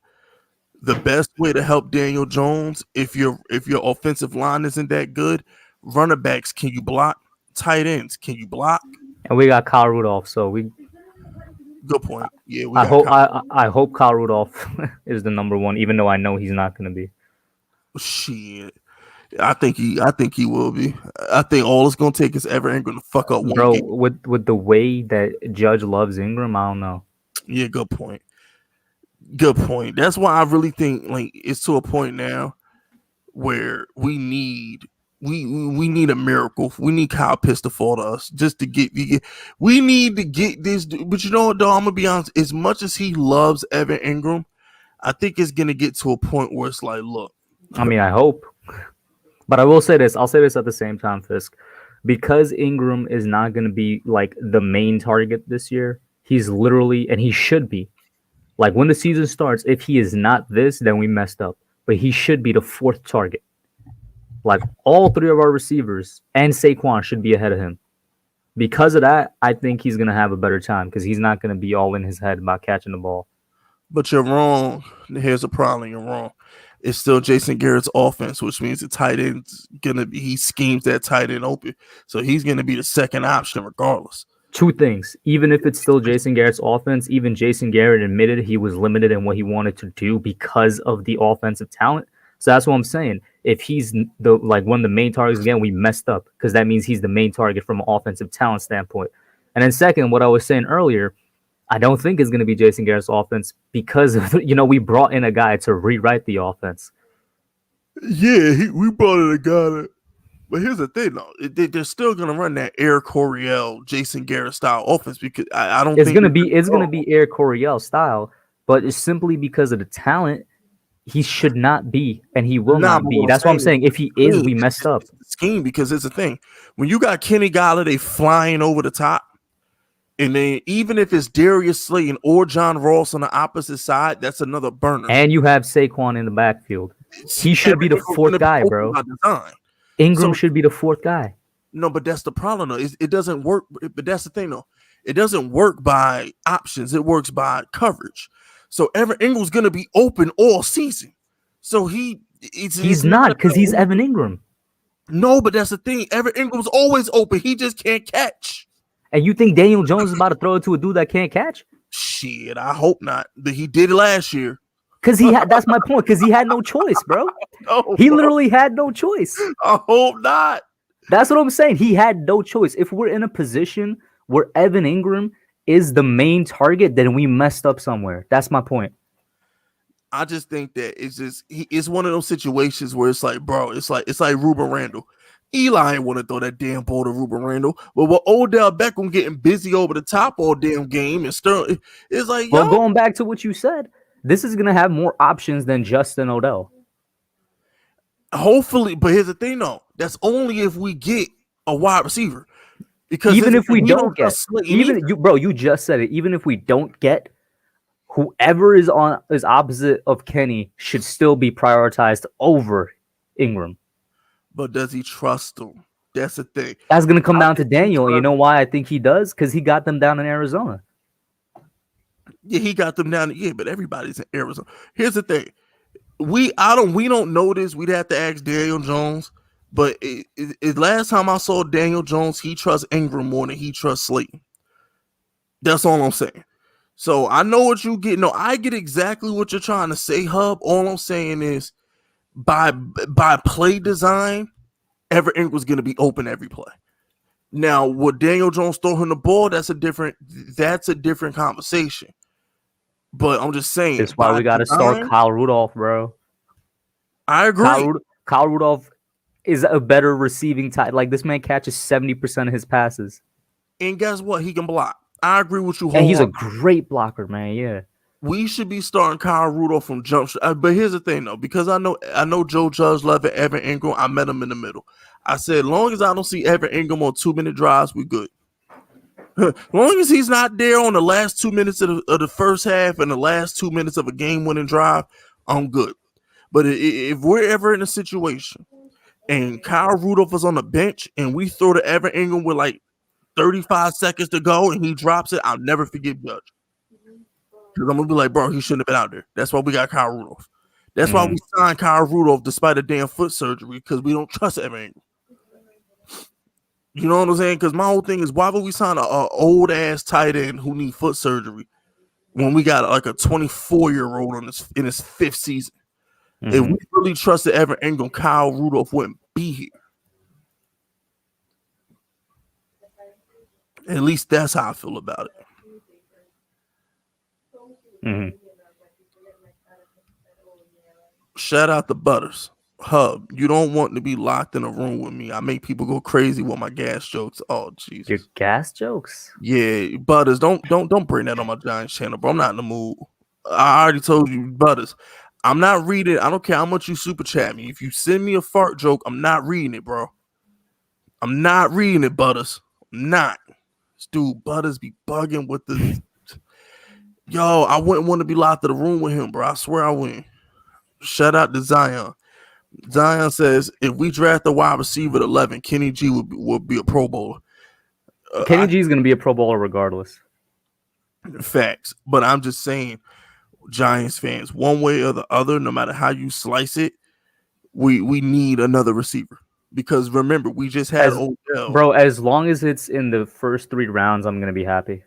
the best way to help Daniel Jones, if your offensive line isn't that good, running backs, can you block? Tight ends, can you block?
And we got Kyle Rudolph, so we.
Good point. Yeah,
I hope Kyle Rudolph is the number 1, even though I know he's not going to be.
Shit, I think he will be. I think all it's going to take is Evan Ingram to fuck up one
Bro,
game.
with the way that Judge loves Ingram, I don't know.
Yeah, good point. Good point. That's why I really think like it's to a point now where we need a miracle. We need Kyle Pitts to fall to us just to get. We need to get this. But you know what, though? I'm gonna be honest. As much as he loves Evan Ingram, I think it's gonna get to a point where it's like, look.
I mean, I hope. But I will say this. I'll say this at the same time, Fisk. Because Ingram is not going to be like the main target this year, he's literally, and he should be. Like when the season starts, if he is not this, then we messed up. But he should be the 4th target. Like all 3 of our receivers and Saquon should be ahead of him. Because of that, I think he's going to have a better time because he's not going to be all in his head about catching the ball.
But you're wrong. Here's the problem. You're wrong. It's still Jason Garrett's offense, which means the tight end's gonna be. He schemes that tight end open, so he's gonna be the second option regardless.
Two things. Even if it's still Jason Garrett's offense, even Jason Garrett admitted he was limited in what he wanted to do because of the offensive talent. So that's what I'm saying. If he's one of the main targets again, we messed up because that means he's the main target from an offensive talent standpoint. And then second, what I was saying earlier, I don't think it's going to be Jason Garrett's offense because we brought in a guy to rewrite the offense.
Yeah, we brought in a guy. But here's the thing, though. They're still going to run that Air Coryell, Jason Garrett style offense because I don't think
it's going to be Air Coryell style, but it's simply because of the talent. He should not be, and he will not be. That's what I'm saying. If he is, we messed up.
Scheme, because it's the thing. When you got Kenny Golladay flying over the top, and then even if it's Darius Slayton or John Ross on the opposite side, that's another burner.
And you have Saquon in the backfield. He should be the fourth guy, bro. Ingram should be the fourth guy.
No, but that's the problem, though. It doesn't work. But that's the thing, though. It doesn't work by options. It works by coverage. So Evan Ingram's going to be open all season. So he's
not because he's Evan Ingram.
No, but that's the thing. Evan Ingram's always open. He just can't catch.
And you think Daniel Jones is about to throw it to a dude that can't catch?
Shit, I hope not. But he did it last year.
Because that's my point. Because he had no choice, bro. He literally had no choice.
I hope not.
That's what I'm saying. He had no choice. If we're in a position where Evan Ingram is the main target, then we messed up somewhere. That's my point.
I just think that it's one of those situations where it's like, bro, it's like Ruben Randall. Eli ain't want to throw that damn ball to Ruben Randall. But with Odell Beckham getting busy over the top all damn game and Sterling, it's like,
well, going back to what you said, this is gonna have more options than Justin Odell.
Hopefully, but here's the thing, though. That's only if we get a wide receiver. Because
even if we don't get, you just said it. Even if we don't get, whoever is opposite of Kenny should still be prioritized over Ingram.
But does he trust him? That's the thing.
That's going to come down to Daniel. You know why I think he does? Because he got them down in Arizona.
Yeah, he got them down. Yeah, but everybody's in Arizona. Here's the thing. We don't know this. We'd have to ask Daniel Jones. But last time I saw Daniel Jones, he trusts Ingram more than he trusts Slayton. That's all I'm saying. So I know what you get. No, I get exactly what you're trying to say, Hub. All I'm saying is by play design, Evan Ingram's going to be open every play. Now, would Daniel Jones throw him the ball? That's a different conversation. But I'm just saying.
That's why we got to start Kyle Rudolph, bro.
I agree.
Kyle Rudolph is a better receiving type. Like, this man catches 70% of his passes.
And guess what? He can block. I agree with you.
And he's a great blocker, man. Yeah.
We should be starting Kyle Rudolph from jump shot. But here's the thing, though. Because I know Joe Judge loved Evan Ingram. I met him in the middle. I said, as long as I don't see Evan Ingram on 2-minute drives, we good. As long as he's not there on the last 2 minutes of the first half and the last 2 minutes of a game-winning drive, I'm good. But if we're ever in a situation and Kyle Rudolph is on the bench and we throw to Evan Ingram with like 35 seconds to go and he drops it, I'll never forget Judge. Because I'm going to be like, bro, he shouldn't have been out there. That's why we got Kyle Rudolph. That's why we signed Kyle Rudolph despite a damn foot surgery, because we don't trust Evan Ingram. You know what I'm saying? Because my whole thing is, why would we sign a old-ass tight end who need foot surgery when we got like a 24-year-old in his fifth season? Mm-hmm. If we really trusted Evan Ingram, Kyle Rudolph wouldn't be here. At least that's how I feel about it.
Mm-hmm.
Shout out to Butters. Hub, you don't want to be locked in a room with me. I make people go crazy with my gas jokes. Oh, Jesus.
Your gas jokes?
Yeah, Butters, don't bring that on my Giants channel, bro. I'm not in the mood. I already told you, Butters. I'm not reading. I don't care how much you super chat me. If you send me a fart joke, I'm not reading it, bro. I'm not reading it, Butters. I'm not. This dude, Butters, be bugging with the... Yo, I wouldn't want to be locked in the room with him, bro. I swear I wouldn't. Shout out to Zion. Zion says, if we draft a wide receiver at 11, Kenny G would be a Pro Bowler.
Kenny G is going to be a Pro Bowler regardless.
Facts. But I'm just saying, Giants fans, one way or the other, no matter how you slice it, we need another receiver. Because remember, we just had Odell.
Bro, as long as it's in the first 3 rounds, I'm going to be happy.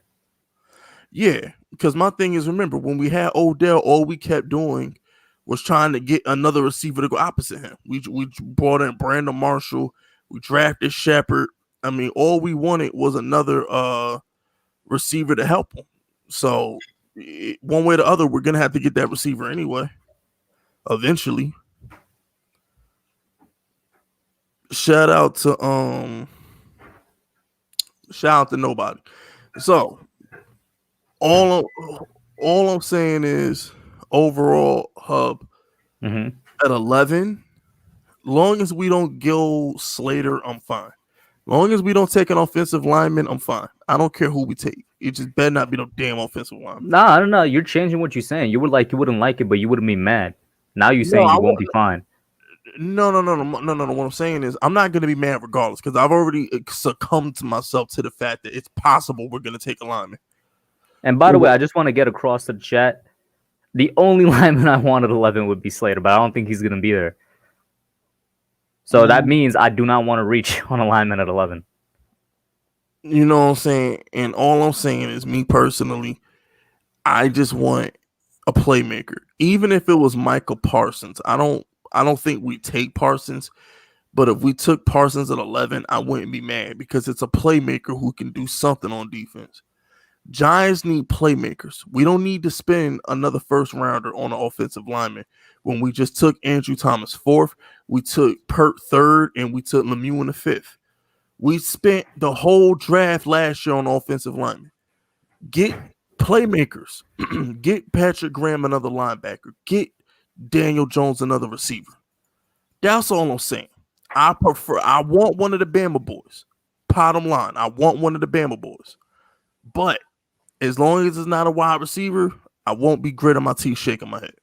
Yeah, because my thing is, remember, when we had Odell, all we kept doing was trying to get another receiver to go opposite him. We brought in Brandon Marshall. We drafted Shepard. I mean, all we wanted was another receiver to help him. So one way or the other, we're going to have to get that receiver anyway, eventually. Shout out to nobody. So all I'm saying is, overall, Hub at 11, long as we don't go Slater, I'm fine. Long as we don't take an offensive lineman, I'm fine. I don't care who we take. It just better not be no damn offensive lineman.
Nah, I don't know. You're changing what you're saying. You wouldn't like it, but you wouldn't be mad. Now you're saying you won't be fine.
No. What I'm saying is, I'm not going to be mad regardless, because I've already succumbed to myself to the fact that it's possible we're going to take a lineman.
And by the way, I just want to get across to the chat, the only lineman I want at 11 would be Slater, but I don't think he's going to be there. So that means I do not want to reach on a lineman at 11.
You know what I'm saying? And all I'm saying is, me personally, I just want a playmaker. Even if it was Micah Parsons, I don't think we take Parsons, but if we took Parsons at 11, I wouldn't be mad, because it's a playmaker who can do something on defense. Giants need playmakers. We don't need to spend another first rounder on an offensive lineman when we just took Andrew Thomas 4th, we took Pert 3rd, and we took Lemieux in the 5th. We spent the whole draft last year on offensive linemen. Get playmakers. Get Patrick Graham another linebacker. Get Daniel Jones another receiver. That's all I'm saying. I want one of the Bama boys. Bottom line, I want one of the Bama boys. But as long as it's not a wide receiver, I won't be gritting my teeth, shaking my head.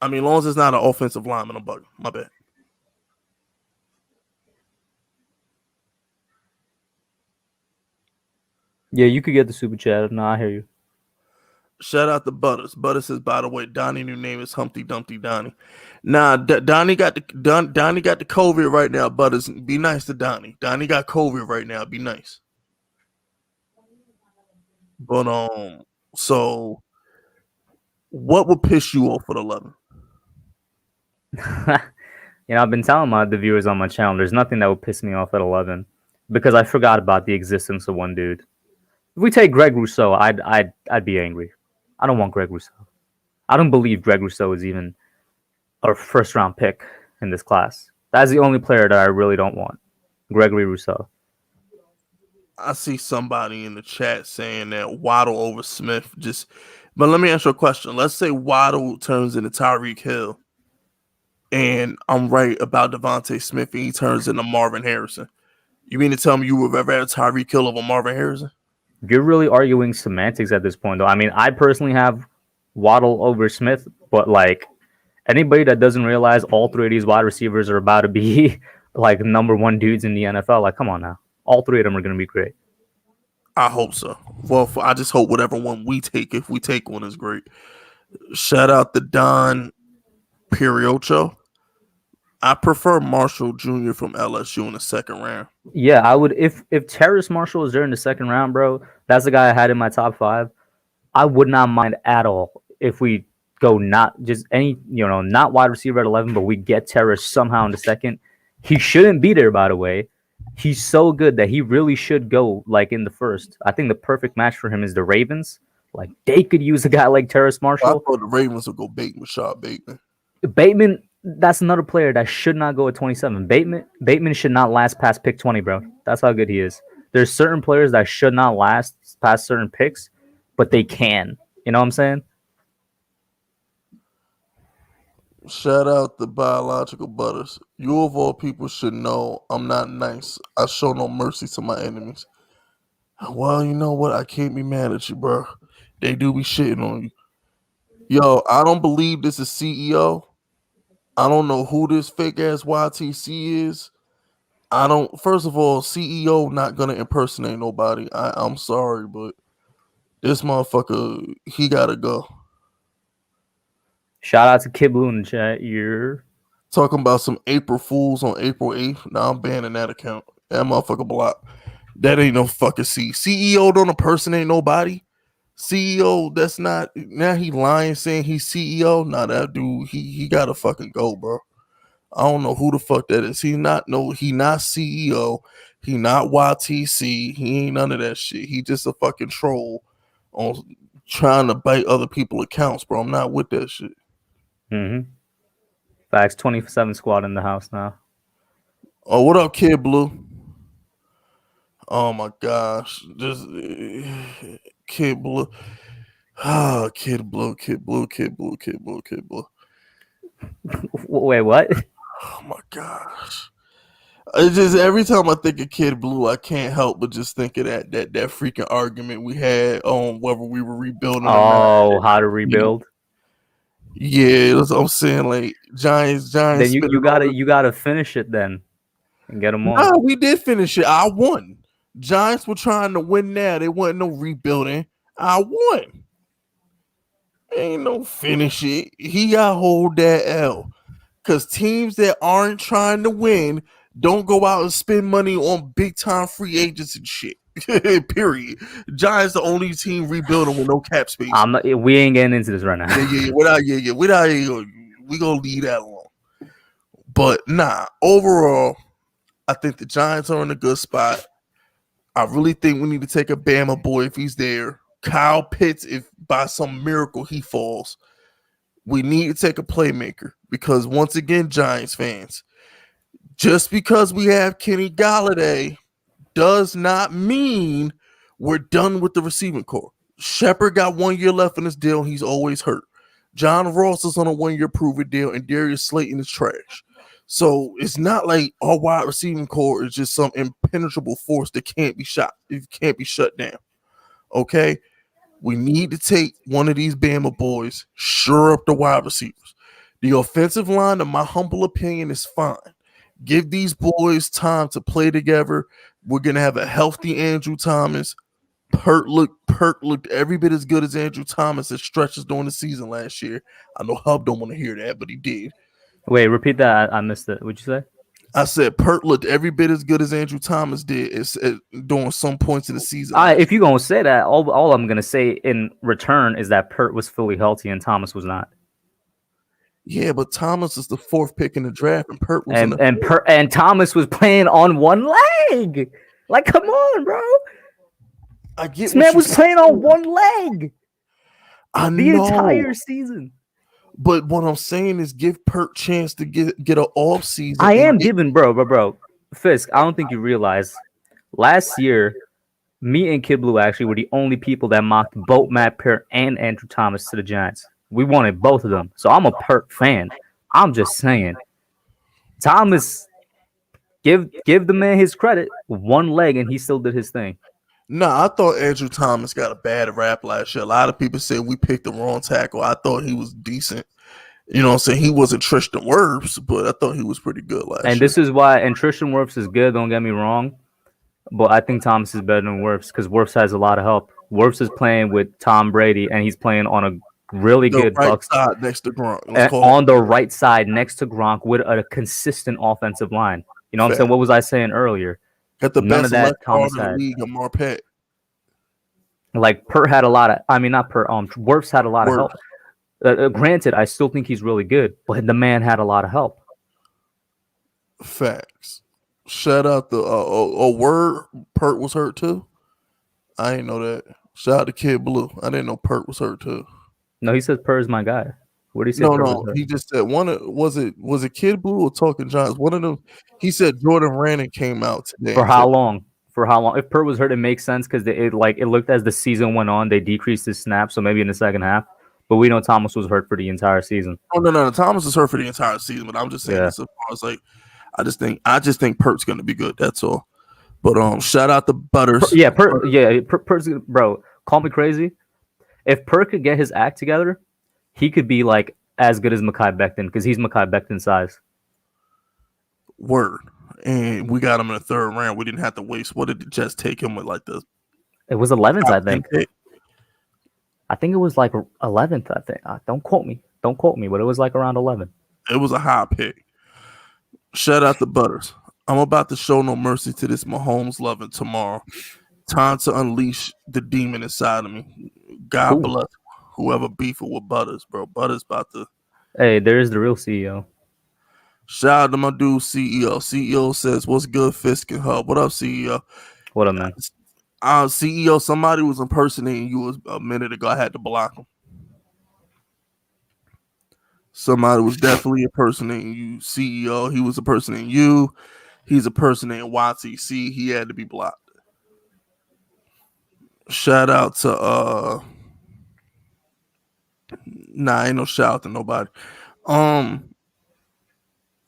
I mean, as long as it's not an offensive lineman, I'm bugging. My bad.
Yeah, you could get the super chat. No, I hear you.
Shout out to Butters. Butters says, by the way, Donnie new name is Humpty Dumpty Donnie. Nah, Donnie got the COVID right now. Butters, be nice to Donnie. Donnie got COVID right now. Be nice. But so what would piss you off at 11?
I've been telling the viewers on my channel, there's nothing that would piss me off at 11, because I forgot about the existence of one dude. If we take Greg Rousseau, I'd be angry. I don't want Greg Rousseau. I don't believe Greg Rousseau is even a first-round pick in this class. That's the only player that I really don't want, Gregory Rousseau.
I see somebody in the chat saying that Waddle over Smith. But let me ask you a question. Let's say Waddle turns into Tyreek Hill, and I'm right about Devonta Smith, and he turns into Marvin Harrison. You mean to tell me you would rather have Tyreek Hill over Marvin Harrison?
You're really arguing semantics at this point, though. I mean, I personally have Waddle over Smith, but like anybody that doesn't realize all 3 of these wide receivers are about to be like number 1 dudes in the NFL, like, come on now. All 3 of them are going to be great.
I hope so. Well, I just hope whatever one we take, if we take one, is great. Shout out to Don Piriocho. I prefer Marshall Jr. from LSU in the 2nd round.
Yeah, I would. If Terrace Marshall is there in the 2nd round, bro, that's the guy I had in my top 5. I would not mind at all if we go not just any, not wide receiver at 11, but we get Terrace somehow in the 2nd. He shouldn't be there, by the way. He's so good that he really should go like in the 1st. I think the perfect match for him is the Ravens. Like, they could use a guy like Terrace Marshall.
I thought the Ravens would go Rashad Bateman.
Bateman, that's another player that should not go at 27. Bateman should not last past pick 20, bro. That's how good he is. There's certain players that should not last past certain picks, but they can. You know what I'm saying?
Shout out the Biological Butters. You of all people should know I'm not nice. I show no mercy to my enemies. Well, you know what? I can't be mad at you, bro. They do be shitting on you. Yo, I don't believe this is CEO. I don't know who this fake ass YTC is. I don't. First of all, CEO not gonna impersonate nobody. I'm sorry, but this motherfucker, he gotta go.
Shout out to Kid Blue in the chat. You're
talking about some April Fools on April 8th. Now I'm banning that account. That motherfucker blocked. That ain't no fucking CEO don't impersonate nobody. CEO, that's not. Now he lying saying he's CEO. Nah, that dude, he gotta fucking go, bro. I don't know who the fuck that is. He not CEO. He not YTC. He ain't none of that shit. He just a fucking troll on trying to bite other people's accounts, bro. I'm not with that shit.
Mm-hmm. Facts. 27 squad in the house now.
Oh, what up, Kid Blue? Oh my gosh, just Kid Blue. Ah, Kid Blue.
Wait, what?
Oh my gosh. It's just every time I think of Kid Blue, I can't help but just think of that freaking argument we had on whether we were rebuilding or not.
Oh, how to rebuild?
Yeah, that's what I'm saying. Like Giants.
Then you gotta finish it then and get them on.
No, we did finish it. I won. Giants were trying to win now. They wasn't no rebuilding. I won. Ain't no finish it. He got hold that L. Because teams that aren't trying to win don't go out and spend money on big time free agents and shit. Period. Giants the only team rebuilding with no cap space.
We ain't getting into this right now.
We gonna leave that alone. But nah, overall, I think the Giants are in a good spot. I really think we need to take a Bama boy if he's there. Kyle Pitts, if by some miracle he falls. We need to take a playmaker because once again, Giants fans, just because we have Kenny Golladay does not mean we're done with the receiving corps. Shepard got 1 year left in his deal. He's always hurt. John Ross is on a 1 year proven deal, and Darius Slayton is trash. So it's not like our wide receiving corps is just some impenetrable force that can't be shot. It can't be shut down. Okay? We need to take one of these Bama boys, shore up the wide receivers. The offensive line, in my humble opinion, is fine. Give these boys time to play together. We're going to have a healthy Andrew Thomas. Perk looked every bit as good as Andrew Thomas at stretches during the season last year. I know Hub don't want to hear that, but he did.
Wait, repeat that. I missed it. What'd you say?
I said Pert looked every bit as good as Andrew Thomas did during some points in the season.
If you're going to say that, all I'm going to say in return is that Pert was fully healthy and Thomas was not.
Yeah, but Thomas is the 4th pick in the draft, and Pert was
and Thomas was playing on one leg. Like, come on, bro.
I get
this man was playing on one leg. The entire season.
But what I'm saying is give Pert chance to get an off season.
I am giving, bro. FISK, I don't think you realize last year, me and Kid Blue actually were the only people that mocked both Matt Pert and Andrew Thomas to the Giants. We wanted both of them. So I'm a Pert fan. I'm just saying. Thomas, give the man his credit. 1 leg and he still did his thing.
Nah, I thought Andrew Thomas got a bad rap last year. A lot of people said we picked the wrong tackle. I thought he was decent. You know what I'm saying? He wasn't Tristan Wirfs, but I thought he was pretty good last year.
And this is why, and Tristan Wirfs is good, don't get me wrong. But I think Thomas is better than Wirfs because Wirfs has a lot of help. Wirfs is playing with Tom Brady, and he's playing on a really good
Bucs side next to Gronk.
On the right side next to Gronk with a consistent offensive line. You know what I'm saying? What was I saying earlier?
Got the best left guard in the league, Marpet.
Like Pert had a lot of, not Pert. Wirfs had a lot of help. Granted, I still think he's really good, but the man had a lot of help.
Facts. Shout out the word Pert was hurt too. I didn't know that. Shout out to Kid Blue. I didn't know Pert was hurt too.
No, he says Pert is my guy. What did he say?
No. He just said was it Kid Blue or Talking Giants? One of them. He said Jordan Rannon came out today.
For how long? If Pert was hurt, it makes sense because it looked as the season went on, they decreased his snaps, so maybe in the second half. But we know Thomas was hurt for the entire season.
Oh no, Thomas was hurt for the entire season. But I'm just saying, as far as like, I just think Pert's gonna be good. That's all. But shout out to Butters.
Pert's bro. Call me crazy. If Pert could get his act together, he could be like as good as Mekhi Becton because he's Mekhi Becton size.
Word. and we got him in the 3rd round. We didn't have to waste. What did the Jets take him with? Like
it was 11th, I think.
Pick?
I think it was like 11th. I think. Don't quote me, but it was like around 11.
It was a high pick. Shout out to Butters. I'm about to show no mercy to this Mahomes loving tomorrow. Time to unleash the demon inside of me. God bless whoever beefing with Butters, bro. Butters about to.
Hey, there's the real CEO.
Shout out to my dude CEO. CEO says, "What's good, FISK and Hub? What up, CEO?
What up, man?
CEO, somebody was impersonating you a minute ago. I had to block him. Somebody was definitely impersonating you, CEO. He was impersonating you. He's impersonating YTC. He had to be blocked. Shout out to Nah, ain't no shout out to nobody.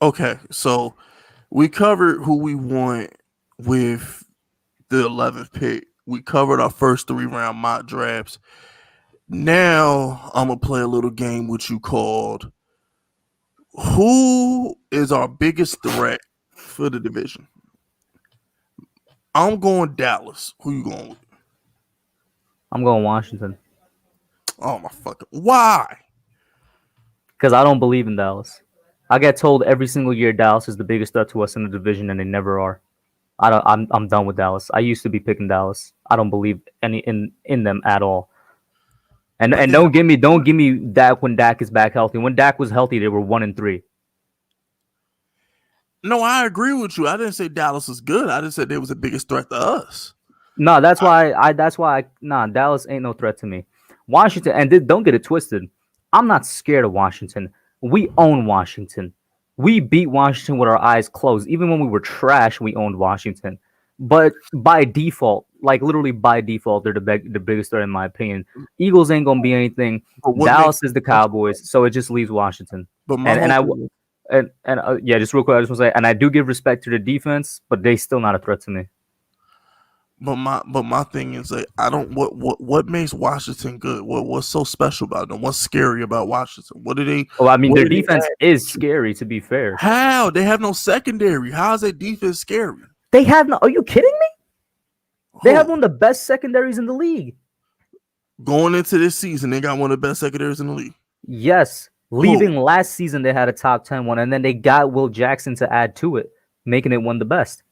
Okay, so we covered who we want with the 11th pick. We covered our first 3-round mock drafts. Now I'm gonna play a little game with you called Who is our biggest threat for the division? I'm going Dallas. Who you going with?
I'm going Washington.
Oh my fucking! Why?
Because I don't believe in Dallas. I get told every single year Dallas is the biggest threat to us in the division, and they never are. I'm done with Dallas. I used to be picking Dallas. I don't believe in them at all. And don't give me Dak when Dak is back healthy. When Dak was healthy, they were 1-3.
No, I agree with you. I didn't say Dallas was good. I just said they was the biggest threat to us.
No, that's why Dallas ain't no threat to me. Washington, and don't get it twisted. I'm not scared of Washington. We own Washington. We beat Washington with our eyes closed. Even when we were trash, we owned Washington. But by default, like literally by default, they're the biggest threat in my opinion. Eagles ain't gonna be anything. Dallas is the Cowboys, so it just leaves Washington.
But
just real quick, I just want to say, and I do give respect to the defense, but they still not a threat to me.
But my thing is like I don't what makes Washington good? What's so special about them? What's scary about Washington? What do they?
Well, I mean, their defense is scary. To be fair,
how they have no secondary? How is their defense scary?
They have no. Are you kidding me? They have one of the best secondaries in the league.
Going into this season, they got one of the best secondaries in the league.
Yes. Leaving last season, they had a top 10 one, and then they got Will Jackson to add to it, making it one of the best.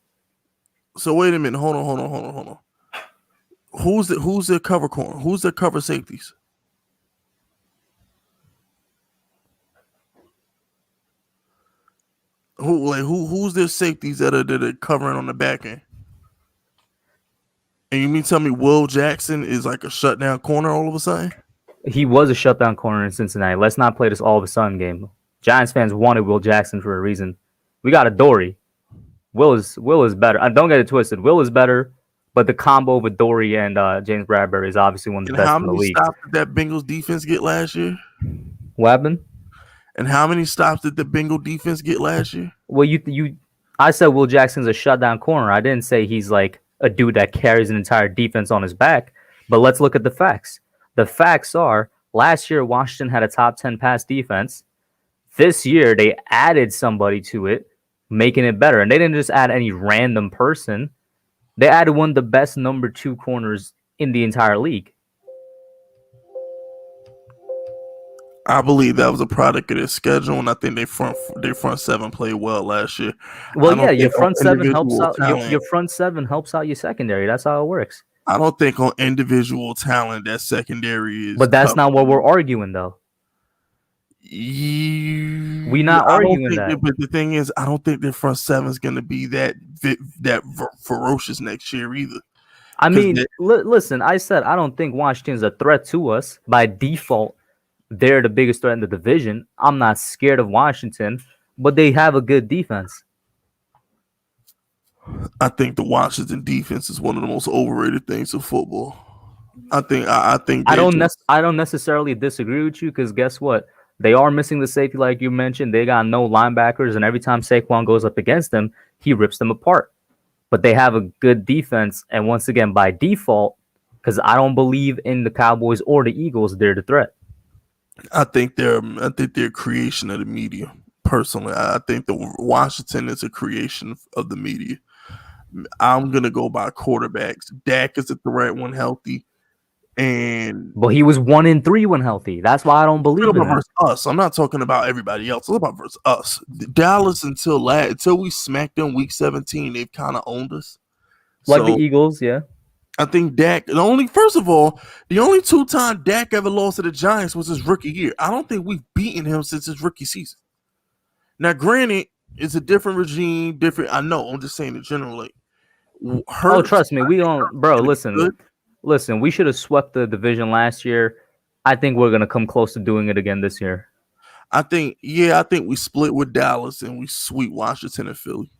So wait a minute. Hold on. Who's their cover corner? Who's their cover safeties? Who's their safeties that are covering on the back end? And you mean tell me Will Jackson is like a shutdown corner all of a sudden?
He was a shutdown corner in Cincinnati. Let's not play this all of a sudden game. Giants fans wanted Will Jackson for a reason. We got a Dory. Will is better. Don't get it twisted. Will is better, but the combo with Dory and James Bradbury is obviously one of the best in the league.
How many stops did that Bengals defense get last year?
What happened?
And how many stops did the Bengal defense get last year?
Well, I said Will Jackson's a shutdown corner. I didn't say he's like a dude that carries an entire defense on his back. But let's look at the facts. The facts are last year Washington had a top 10 pass defense. This year they added somebody to it, making it better. And they didn't just add any random person. They added one of the best number 2 corners in the entire league.
I believe that was a product of their schedule, and I think their front seven played well last year.
Well, yeah, your front seven helps out. Your front seven helps out your secondary. That's how it works.
I don't think on individual talent that secondary is.
But that's not what we're arguing, though. We're not arguing that.
But the thing is, I don't think their front seven is going to be that ferocious next year either.
I mean, listen, I said I don't think Washington's a threat to us by default. They're the biggest threat in the division. I'm not scared of Washington, but they have a good defense.
I think the Washington defense is one of the most overrated things in football. I don't necessarily disagree with you because guess what? They are missing the safety like you mentioned. They got no linebackers, and every time Saquon goes up against them, he rips them apart. But they have a good defense, and once again, by default, because I don't believe in the Cowboys or the Eagles, they're the threat. I think they're a creation of the media. personally. I think the Washington is a creation of the media. I'm gonna go by quarterbacks. Dak is a threat when healthy,
but he was 1-3 when healthy. That's why I don't believe in
versus us. I'm not talking about everybody else. It's about versus us. Dallas until we smacked them week 17, they've kind of owned us.
Like the Eagles, yeah.
I think Dak. The only 2-time Dak ever lost to the Giants was his rookie year. I don't think we've beaten him since his rookie season. Now, granted, it's a different regime, different. I know. I'm just saying it generally.
Trust me, we don't, bro. Listen. We should have swept the division last year. I think we're gonna come close to doing it again this year.
I think we split with Dallas and we sweep Washington and Philly.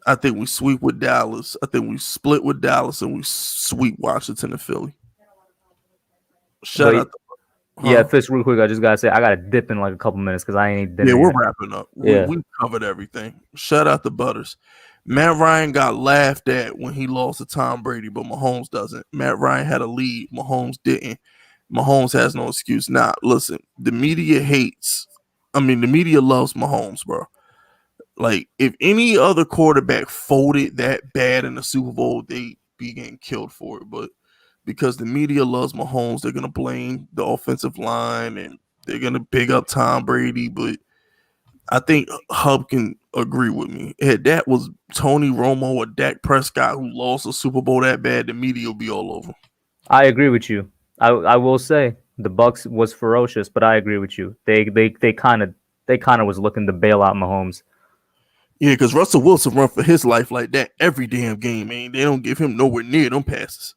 I think we sweep with Dallas. I think we split with Dallas and we sweep Washington and Philly. Shout out.
Yeah, FISK, real quick. I just gotta say I gotta dip in like a couple minutes because I ain't.
Yeah, we're wrapping up. We covered everything. Shout out to Butters. Matt Ryan got laughed at when he lost to Tom Brady, but Mahomes doesn't. Matt Ryan had a lead. Mahomes didn't. Mahomes has no excuse. Now, listen, the media loves Mahomes, bro. Like, if any other quarterback folded that bad in the Super Bowl, they'd be getting killed for it. But because the media loves Mahomes, they're going to blame the offensive line and they're going to big up Tom Brady. But I think Hub can agree with me. If that was Tony Romo or Dak Prescott who lost a Super Bowl that bad, the media will be all over.
I agree with you. I will say the Bucs was ferocious, but I agree with you. They kind of was looking to bail out Mahomes.
Yeah, because Russell Wilson run for his life like that every damn game, man. They don't give him nowhere near them passes.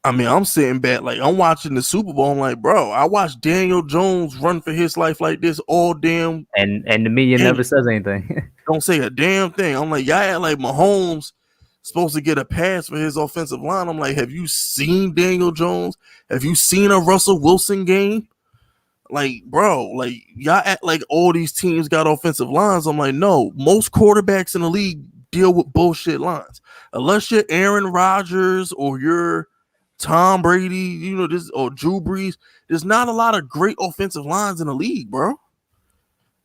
I mean, I'm sitting back, like, I'm watching the Super Bowl. I'm like, bro, I watched Daniel Jones run for his life like this all damn.
And the media never says anything.
Don't say a damn thing. I'm like, y'all act like Mahomes supposed to get a pass for his offensive line. I'm like, have you seen Daniel Jones? Have you seen a Russell Wilson game? Like, bro, like, y'all act like all these teams got offensive lines. I'm like, no, most quarterbacks in the league deal with bullshit lines. Unless you're Aaron Rodgers or you're Tom Brady, or Drew Brees, there's not a lot of great offensive lines in the league, bro.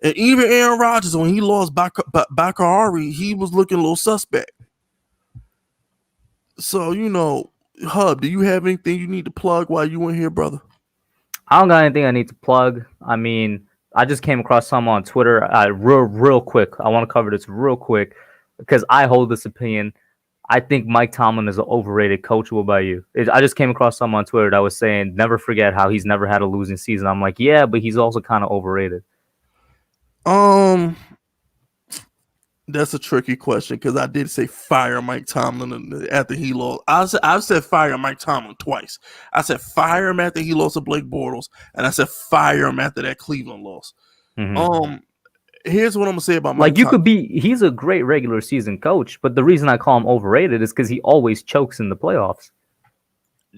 And even Aaron Rodgers, when he lost Bakari, he was looking a little suspect. So, Hub, do you have anything you need to plug while you in here, brother?
I don't got anything I need to plug. I mean, I just came across some on Twitter. Real quick. I want to cover this real quick because I hold this opinion. I think Mike Tomlin is an overrated coach. What about you? I just came across some on Twitter that was saying, never forget how he's never had a losing season. I'm like, yeah, but he's also kind of overrated.
That's a tricky question because I did say fire Mike Tomlin after he lost. I've said fire Mike Tomlin twice. I said fire him after he lost to Blake Bortles, and I said fire him after that Cleveland loss. Mm-hmm. Here's what I'm gonna say about Mike.
He's a great regular season coach, but the reason I call him overrated is because he always chokes in the playoffs.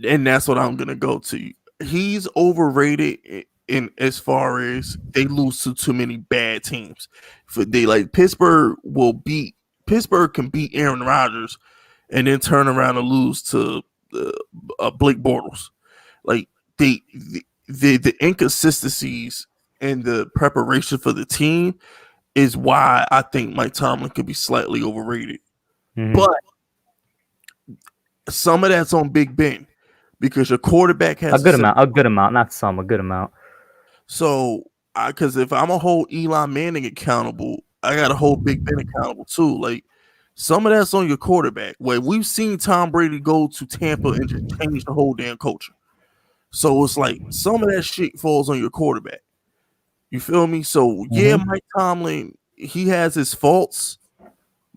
And that's what I'm gonna go to. He's overrated in as far as they lose to too many bad teams. Pittsburgh can beat Aaron Rodgers and then turn around and lose to Blake Bortles. Like the inconsistencies and the preparation for the team is why I think Mike Tomlin could be slightly overrated. Mm-hmm. But some of that's on Big Ben because your quarterback has
a good amount, not some, a good amount.
So, because if I'm gonna hold Eli Manning accountable, I gotta hold Big Ben accountable too. Like, some of that's on your quarterback. Where we've seen Tom Brady go to Tampa and just change the whole damn culture. So it's like some of that shit falls on your quarterback. You feel me? So yeah, Mike Tomlin, he has his faults,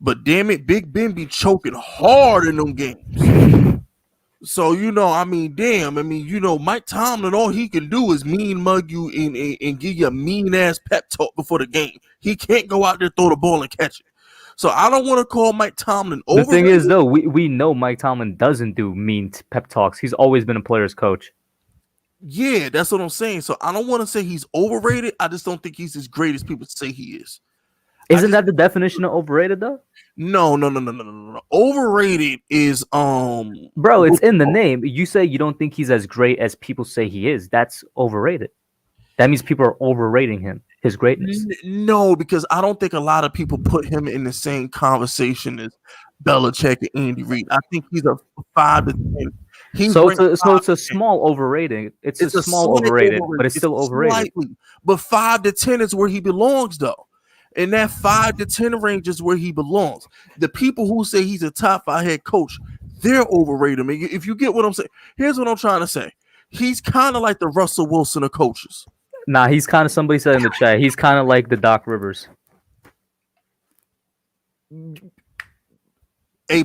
but damn it, Big Ben be choking hard in them games. So, Mike Tomlin, all he can do is mean mug you and give you a mean ass pep talk before the game. He can't go out there, throw the ball and catch it. So I don't want to call Mike Tomlin overrated.
The thing is, though, we know Mike Tomlin doesn't do mean pep talks. He's always been a player's coach.
Yeah, that's what I'm saying. So I don't want to say he's overrated. I just don't think he's as great as people say he is.
Isn't that the definition of overrated, though?
No. Overrated is
bro, it's in the name. You say you don't think he's as great as people say he is. That's overrated. That means people are overrating him, his greatness.
No, because I don't think a lot of people put him in the same conversation as Belichick and Andy Reid. I think he's a 5 to 10. He's
So
ranked
it's a small overrating. It's a small
slight
overrated, but it's still overrated.
Slightly, but 5 to 10 is where he belongs, though. And that 5 to 10 range is where he belongs. The people who say he's a top 5 head coach, they're overrated. I mean, if you get what I'm saying, here's what I'm trying to say. He's kind of like the Russell Wilson of coaches.
Nah, he's kind of, somebody said in the chat, he's kind of like the Doc Rivers.
A+.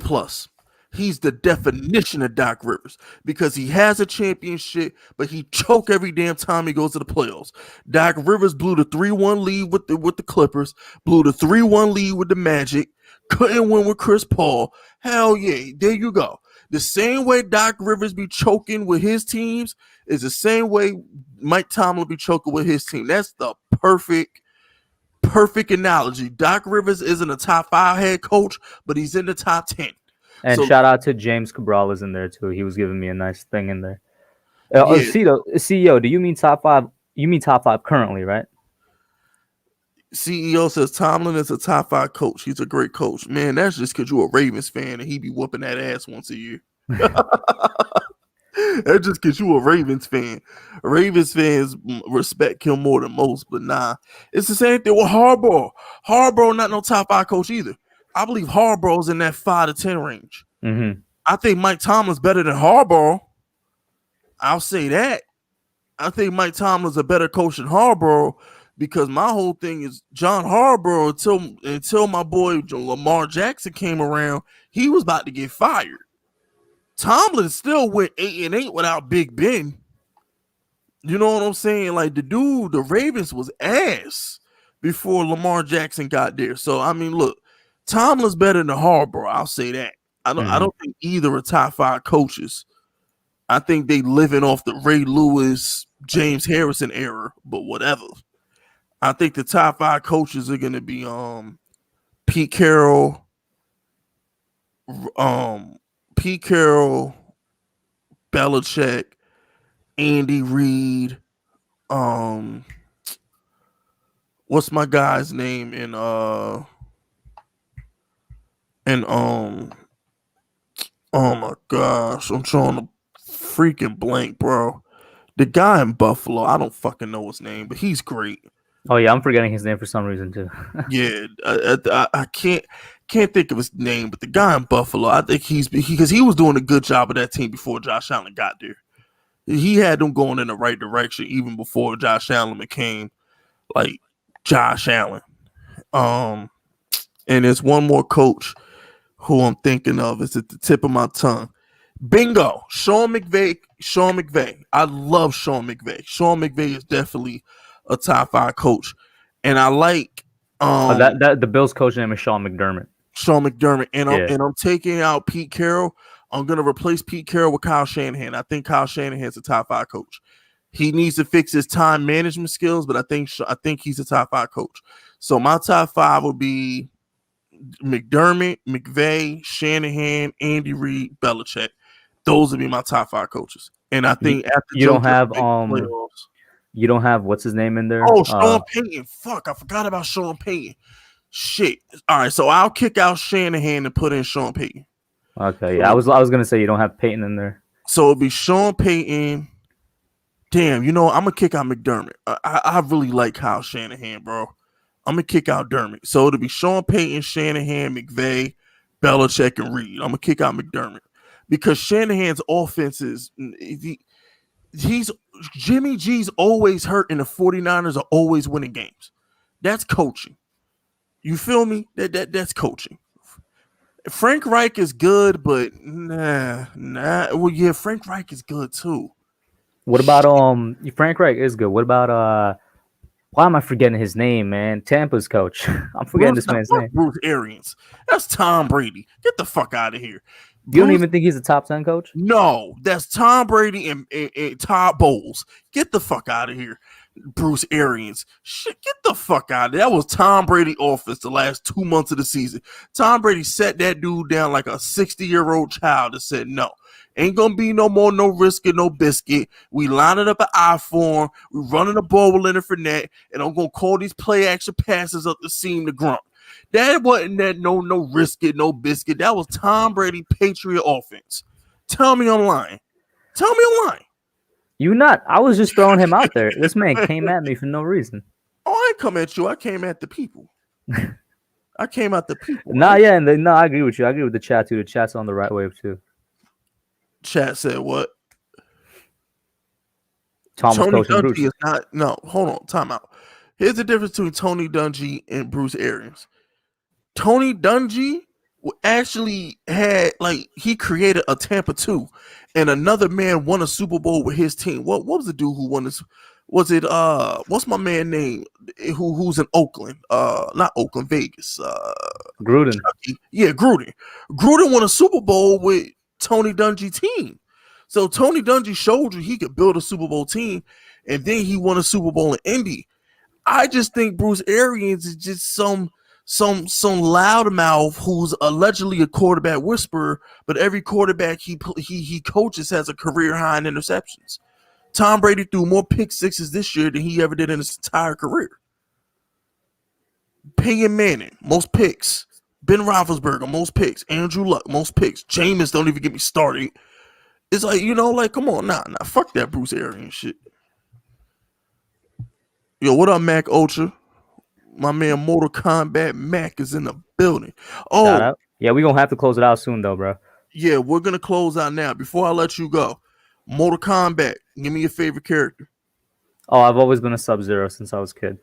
He's the definition of Doc Rivers because he has a championship, but he choke every damn time he goes to the playoffs. Doc Rivers blew the 3-1 lead with the Clippers, blew the 3-1 lead with the Magic, couldn't win with Chris Paul. Hell yeah, there you go. The same way Doc Rivers be choking with his teams is the same way Mike Tomlin be choking with his team. That's the perfect analogy. Doc Rivers isn't a top 5 head coach, but he's in the top 10.
And so, shout out to James Cabral is in there too. He was giving me a nice thing in there. CEO, do you mean top 5? You mean top 5 currently, right?
CEO says Tomlin is a top 5 coach. He's a great coach. Man, that's just because you're a Ravens fan and he be whooping that ass once a year. That's just because you're a Ravens fan. Ravens fans respect him more than most, but nah. It's the same thing with Harbaugh. Harbaugh not no top 5 coach either. I believe Harbaugh's in that 5 to 10 range.
Mm-hmm.
I think Mike Tomlin's better than Harbaugh. I'll say that. I think Mike Tomlin's a better coach than Harbaugh because my whole thing is John Harbaugh until my boy Lamar Jackson came around, he was about to get fired. Tomlin still went 8-8 without Big Ben. You know what I'm saying? Like the Ravens was ass before Lamar Jackson got there. So I mean, look. Tomlin's better than Harbaugh. I'll say that. I don't think either are top 5 coaches. I think they living off the Ray Lewis, James Harrison era, but whatever. I think the top 5 coaches are going to be Pete Carroll, Belichick, Andy Reid. What's my guy's name in oh my gosh, I'm trying to freaking blank, bro. The guy in Buffalo, I don't fucking know his name, but he's great.
Oh yeah, I'm forgetting his name for some reason too.
Yeah, I can't think of his name, but the guy in Buffalo, I think because he was doing a good job of that team before Josh Allen got there. He had them going in the right direction even before Josh Allen became like Josh Allen. And there's one more coach who I'm thinking of. It's at the tip of my tongue. Bingo. Sean McVay. I love Sean McVay. Sean McVay is definitely a top 5 coach. And I like
the Bills coach name is Sean McDermott. And I'm taking out Pete Carroll. I'm gonna replace Pete Carroll with Kyle Shanahan. I think Kyle Shanahan's a top 5 coach. He needs to fix his time management skills, but I think he's a top 5 coach. So my top 5 would be McDermott, McVay, Shanahan, Andy Reid, Belichick. Those would be my top 5 coaches. And I think after you don't have what's his name in there?
Oh, Sean Payton. Fuck, I forgot about Sean Payton. Shit. All right, so I'll kick out Shanahan and put in Sean Payton.
Okay, yeah, I was gonna say you don't have Payton in there.
So it'll be Sean Payton. Damn, I'm gonna kick out McDermott. I really like Kyle Shanahan, bro. I'm going to kick out Dermott. So it'll be Sean Payton, Shanahan, McVay, Belichick, and Reid. I'm going to kick out McDermott. Because Shanahan's offense is Jimmy G's always hurt and the 49ers are always winning games. That's coaching. You feel me? That's coaching. Frank Reich is good, but nah. Well, yeah, Frank Reich is good too.
What about Frank Reich is good. What about why am I forgetting his name, man? Tampa's coach. I'm forgetting this man's name.
Bruce Arians. That's Tom Brady. Get the fuck out of here.
You don't even think he's a top 10 coach?
No, that's Tom Brady and Todd Bowles. Get the fuck out of here. Bruce Arians. Shit, get the fuck out of there. That was Tom Brady office the last 2 months of the season. Tom Brady sat that dude down like a 60-year-old child and said no. Ain't gonna be no more no risk it, no biscuit. We lining up an I-form. We running the ball with Leonard Fournette, and I'm gonna call these play action passes up the seam to Grunt. That wasn't that no risk it, no biscuit. That was Tom Brady Patriot offense. Tell me I'm lying. Tell me I'm lying.
You not. I was just throwing him out there. This man came at me for no reason.
Oh, I ain't come at you. I came at the people. I came at the people.
Nah, right? Yeah, and I agree with you. I agree with the chat too. The chat's on the right wave too.
Chat said what?
Thomas
Tony Dungy is not. No, hold on. Time out. Here's the difference between Tony Dungy and Bruce Arians. Tony Dungy actually had he created a Tampa 2, and another man won a Super Bowl with his team. What was the dude who won this? Was it what's my man name? Who's in Oakland? Not Oakland, Vegas.
Gruden.
Chucky. Yeah, Gruden. Gruden won a Super Bowl with Tony Dungy team. So Tony Dungy showed you he could build a Super Bowl team, and then he won a Super Bowl in Indy. I just think Bruce Arians is just some loudmouth who's allegedly a quarterback whisperer, but every quarterback he coaches has a career high in interceptions. Tom Brady threw more pick sixes this year than he ever did in his entire career. Peyton Manning, most picks. Ben Roethlisberger, most picks. Andrew Luck, most picks. Jameis, don't even get me started. It's come on, nah, fuck that Bruce Arians shit. Yo, what up, Mac Ultra? My man Mortal Kombat Mac is in the building. Oh,
shout out. Yeah, we're gonna have to close it out soon though, bro.
Yeah, we're gonna close out now. Before I let you go, Mortal Kombat, give me your favorite character.
Oh, I've always been a Sub-Zero since I was a kid.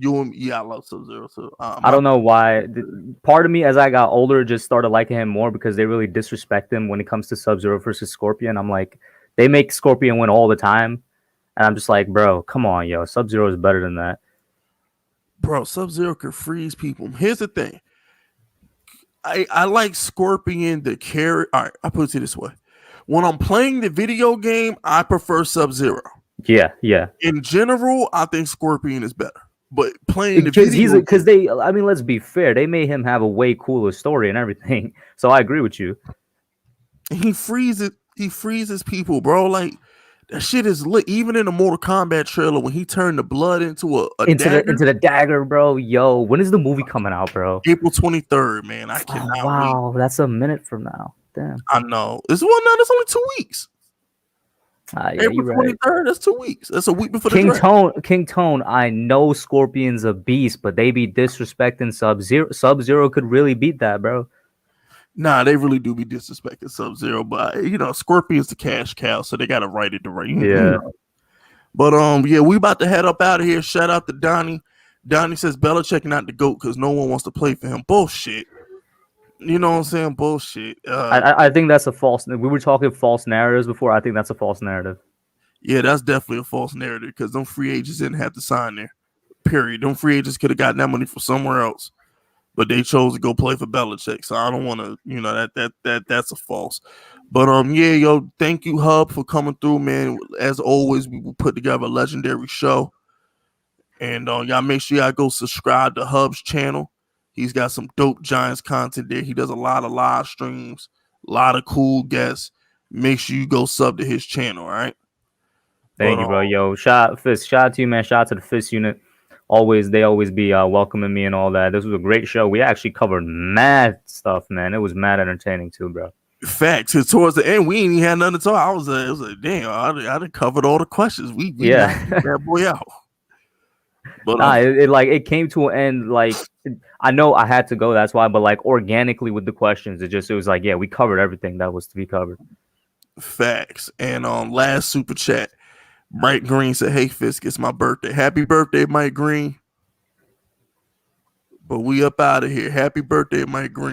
I love Sub-Zero. So
I don't know why. Part of me, as I got older, just started liking him more because they really disrespect him when it comes to Sub-Zero versus Scorpion. I'm like, they make Scorpion win all the time, and I'm just like, bro, come on, yo, Sub-Zero is better than that.
Bro, Sub-Zero could freeze people. Here's the thing. I like Scorpion the character. All right, I'll put it this way. When I'm playing the video game, I prefer Sub-Zero.
Yeah.
In general, I think Scorpion is better. But playing the video
because let's be fair, they made him have a way cooler story and everything. So I agree with you.
He freezes people, bro. Like that shit is lit. Even in the Mortal Kombat trailer, when he turned the blood into
the dagger, bro. Yo, when is the movie coming out, bro?
April 23rd, man. I cannot wait.
Wow, that's a minute from now. Damn.
I know. It's only 2 weeks.
Yeah,
April 23rd, right. That's 2 weeks. That's a week before
King Tone, I know Scorpion's a beast, but they be disrespecting Sub-Zero. Sub-Zero could really beat that, bro.
Nah, they really do be disrespecting Sub-Zero, but Scorpion's the cash cow, so they gotta write it the right.
Yeah.
But we about to head up out of here. Shout out to Donnie. Donnie says Belichick not the GOAT because no one wants to play for him. Bullshit. You know what I'm saying? Bullshit.
I think that's a false. We were talking false narratives before. I think that's a false narrative.
Yeah, that's definitely a false narrative because them free agents didn't have to sign there. Period. Them free agents could have gotten that money from somewhere else, but they chose to go play for Belichick. So I don't want to, that's a false. But thank you, Hub, for coming through, man. As always, we will put together a legendary show, and y'all make sure y'all go subscribe to Hub's channel. He's got some dope Giants content there. He does a lot of live streams, a lot of cool guests. Make sure you go sub to his channel, all right?
Thank you, bro. Yo, shout out to you, man. Shout out to the FISK unit. They always be welcoming me and all that. This was a great show. We actually covered mad stuff, man. It was mad entertaining too, bro.
Facts. Towards the end, we ain't even had nothing to talk. I was like, damn, I done covered all the questions. We knocked that boy out. But
it came to an end. Like, I know I had to go, that's why, but like organically with the questions, it was like, yeah, we covered everything that was to be covered.
Facts. And last super chat, Mike Green said, hey FISK, it's my birthday. Happy birthday, Mike Green. But we up out of here. Happy birthday, Mike Green.